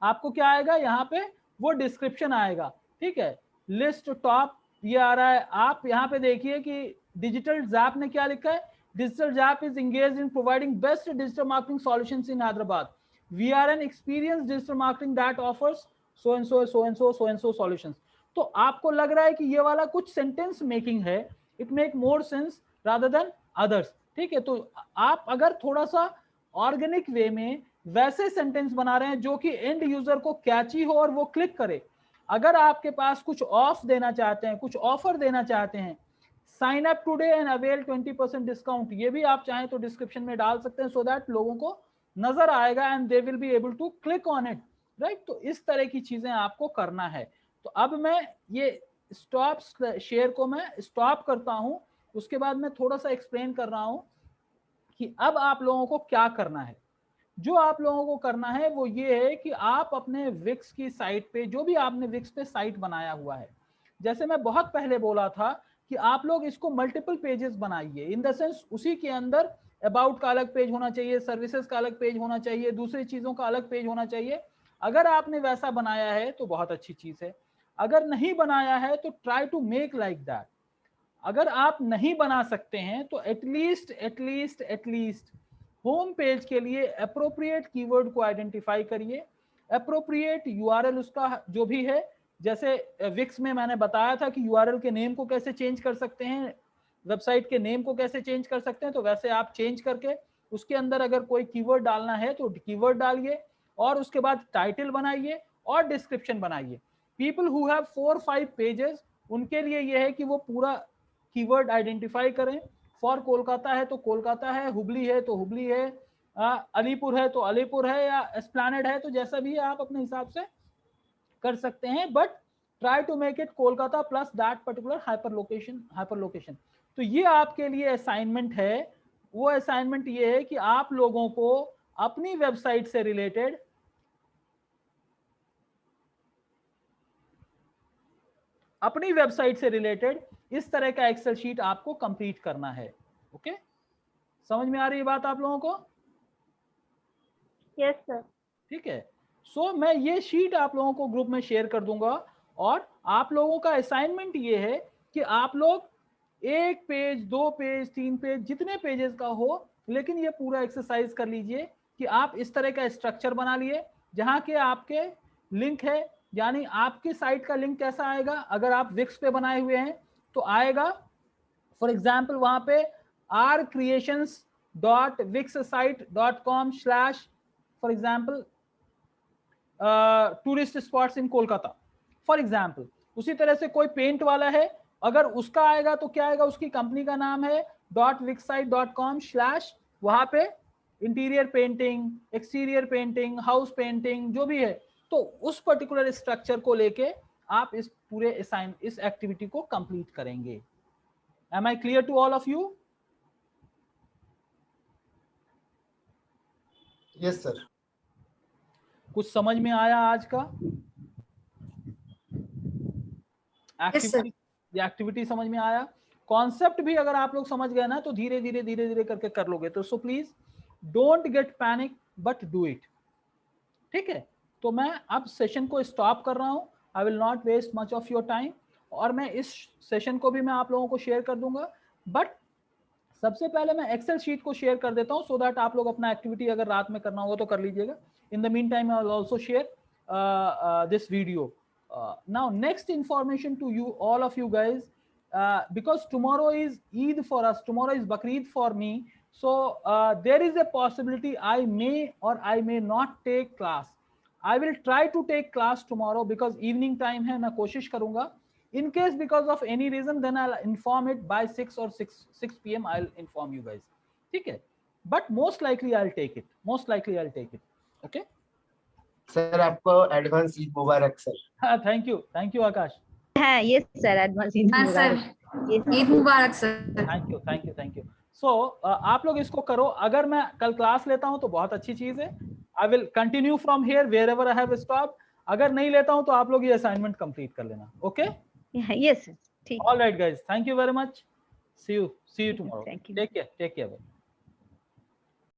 आपको क्या आएगा, यहाँ पे वो डिस्क्रिप्शन आएगा। ठीक है, लिस्ट टॉप ये आ रहा है। आप यहाँ पे देखिए कि डिजिटल जैप ने क्या लिखा है, digital Zap is engaged in providing best digital marketing solutions in Hyderabad, we are an experience digital marketing that offers so and so so and so so and so solutions. तो आपको लग रहा है कि ये वाला कुछ सेंटेंस मेकिंग है, it make more sense rather than others. ठीक है, तो आप अगर थोड़ा सा ऑर्गेनिक वे में वैसे सेंटेंस बना रहे हैं जो कि एंड यूजर को कैची हो और वो क्लिक करे। अगर आपके पास कुछ ऑफ देना चाहते हैं, कुछ ऑफर देना चाहते हैं, sign up today and avail 20% discount, ये भी आप चाहें तो डिस्क्रिप्शन में डाल सकते हैं, सो दैट लोगों को नजर आएगा and they will be able to click on it, right. तो इस तरह की चीजें आपको करना है। तो अब मैं ये स्टॉप शेयर को मैं स्टॉप करता हूं, उसके बाद मैं थोड़ा सा एक्सप्लेन कर रहा हूं कि अब आप लोगों को क्या करना है। जो आप लोगों को करना है वो ये है कि आप अपने विक्स की साइट पे, जो भी आपने विक्स पे साइट बनाया हुआ है, जैसे मैं बहुत पहले बोला था कि आप लोग इसको मल्टीपल पेजेस बनाइए, इन द सेंस उसी के अंदर अबाउट का अलग पेज होना चाहिए, सर्विसेज का अलग पेज होना चाहिए, दूसरी चीजों का अलग पेज होना चाहिए। अगर आपने वैसा बनाया है तो बहुत अच्छी चीज है, अगर नहीं बनाया है तो try to make like that. अगर आप नहीं बना सकते हैं तो एटलीस्ट होम पेज के लिए अप्रोप्रिएट कीवर्ड को आइडेंटिफाई करिए, अप्रोप्रिएट यूआरएल उसका जो भी है, जैसे विक्स में मैंने बताया था कि यूआरएल के नेम को कैसे चेंज कर सकते हैं, वेबसाइट के नेम को कैसे चेंज कर सकते हैं, तो वैसे आप चेंज करके उसके अंदर अगर कोई कीवर्ड डालना है तो कीवर्ड डालिए और उसके बाद टाइटल बनाइए और डिस्क्रिप्शन बनाइए। पीपल हु हैव 4-5 पेजेस, उनके लिए यह है कि वो पूरा कीवर्ड आइडेंटिफाई करें। फॉर कोलकाता है तो कोलकाता है, हुबली है तो हुबली है, अलीपुर है तो अलीपुर है, या एस्प्लैनेड है, तो जैसा भी है आप अपने हिसाब से कर सकते हैं, but try to make it Kolkata plus that particular hyper location. तो ये आपके लिए असाइनमेंट है। वो असाइनमेंट ये है कि आप लोगों को अपनी वेबसाइट से रिलेटेड इस तरह का एक्सेल शीट आपको कंप्लीट करना है। ओके, समझ में आ रही है बात आप लोगों को? Yes sir. ठीक है, सो मैं ये शीट आप लोगों को ग्रुप में शेयर कर दूंगा, और आप लोगों का असाइनमेंट ये है कि आप लोग 1 पेज 2 पेज 3 पेज जितने पेजेस का हो, लेकिन ये पूरा एक्सरसाइज कर लीजिए कि आप इस तरह का स्ट्रक्चर बना लिए जहां के आपके लिंक है, यानी आपकी साइट का लिंक कैसा आएगा, अगर आप विक्स पे बनाए हुए हैं तो आएगा फॉर एग्जाम्पल वहां पे wixsite.com/ for example tourist spots in Kolkata for example. उसी तरह से कोई पेंट वाला है, अगर उसका आएगा तो क्या आएगा, उसकी कंपनी का नाम है .wixsite.com/ वहां पे interior painting, exterior painting, house painting जो भी है, तो उस पर्टिकुलर स्ट्रक्चर को लेके आप इस पूरे इस एक्टिविटी को कंप्लीट करेंगे। Am I clear to all of you? Yes sir. कुछ समझ में आया आज का? एक्टिविटी समझ में आया? कॉन्सेप्ट भी अगर आप लोग समझ गए ना तो धीरे धीरे करके कर लोगे। तो so please don't get panic but do it. ठीक है, तो मैं अब सेशन को स्टॉप कर रहा हूं। I will not waste much of your time, और मैं इस सेशन को भी मैं आप लोगों को शेयर कर दूंगा। बट सबसे पहले मैं एक्सेल शीट को शेयर कर देता हूं, सो दैट आप लोग अपना एक्टिविटी अगर रात में करना होगा तो कर लीजिएगा। In the meantime, I will also share this video. Now, next information to you, all of you guys, because tomorrow is Eid for us. Tomorrow is Bakrid for me. So there is a possibility I may or I may not take class. I will try to take class tomorrow because evening time है, मैं कोशिश करूँगा. In case because of any reason, then I'll inform it by 6 or 6 p.m. I'll inform you guys. ठीक है? But most likely I'll take it. Most likely I'll take it. Okay sir, आपको advance Eid मुबारक sir. हाँ, thank you Akash. हाँ yes sir, advance Eid मुबारक। ईद मुबारक sir. Thank you. So आप लोग इसको करो। अगर मैं कल क्लास लेता हूं तो बहुत अच्छी चीज है। I will continue from here wherever I have stop. अगर नहीं लेता हूं तो आप लोग ये असाइनमेंट कंप्लीट कर लेना। ओके यस सर, ठीक। All right guys, thank you very much. See you tomorrow. Take care.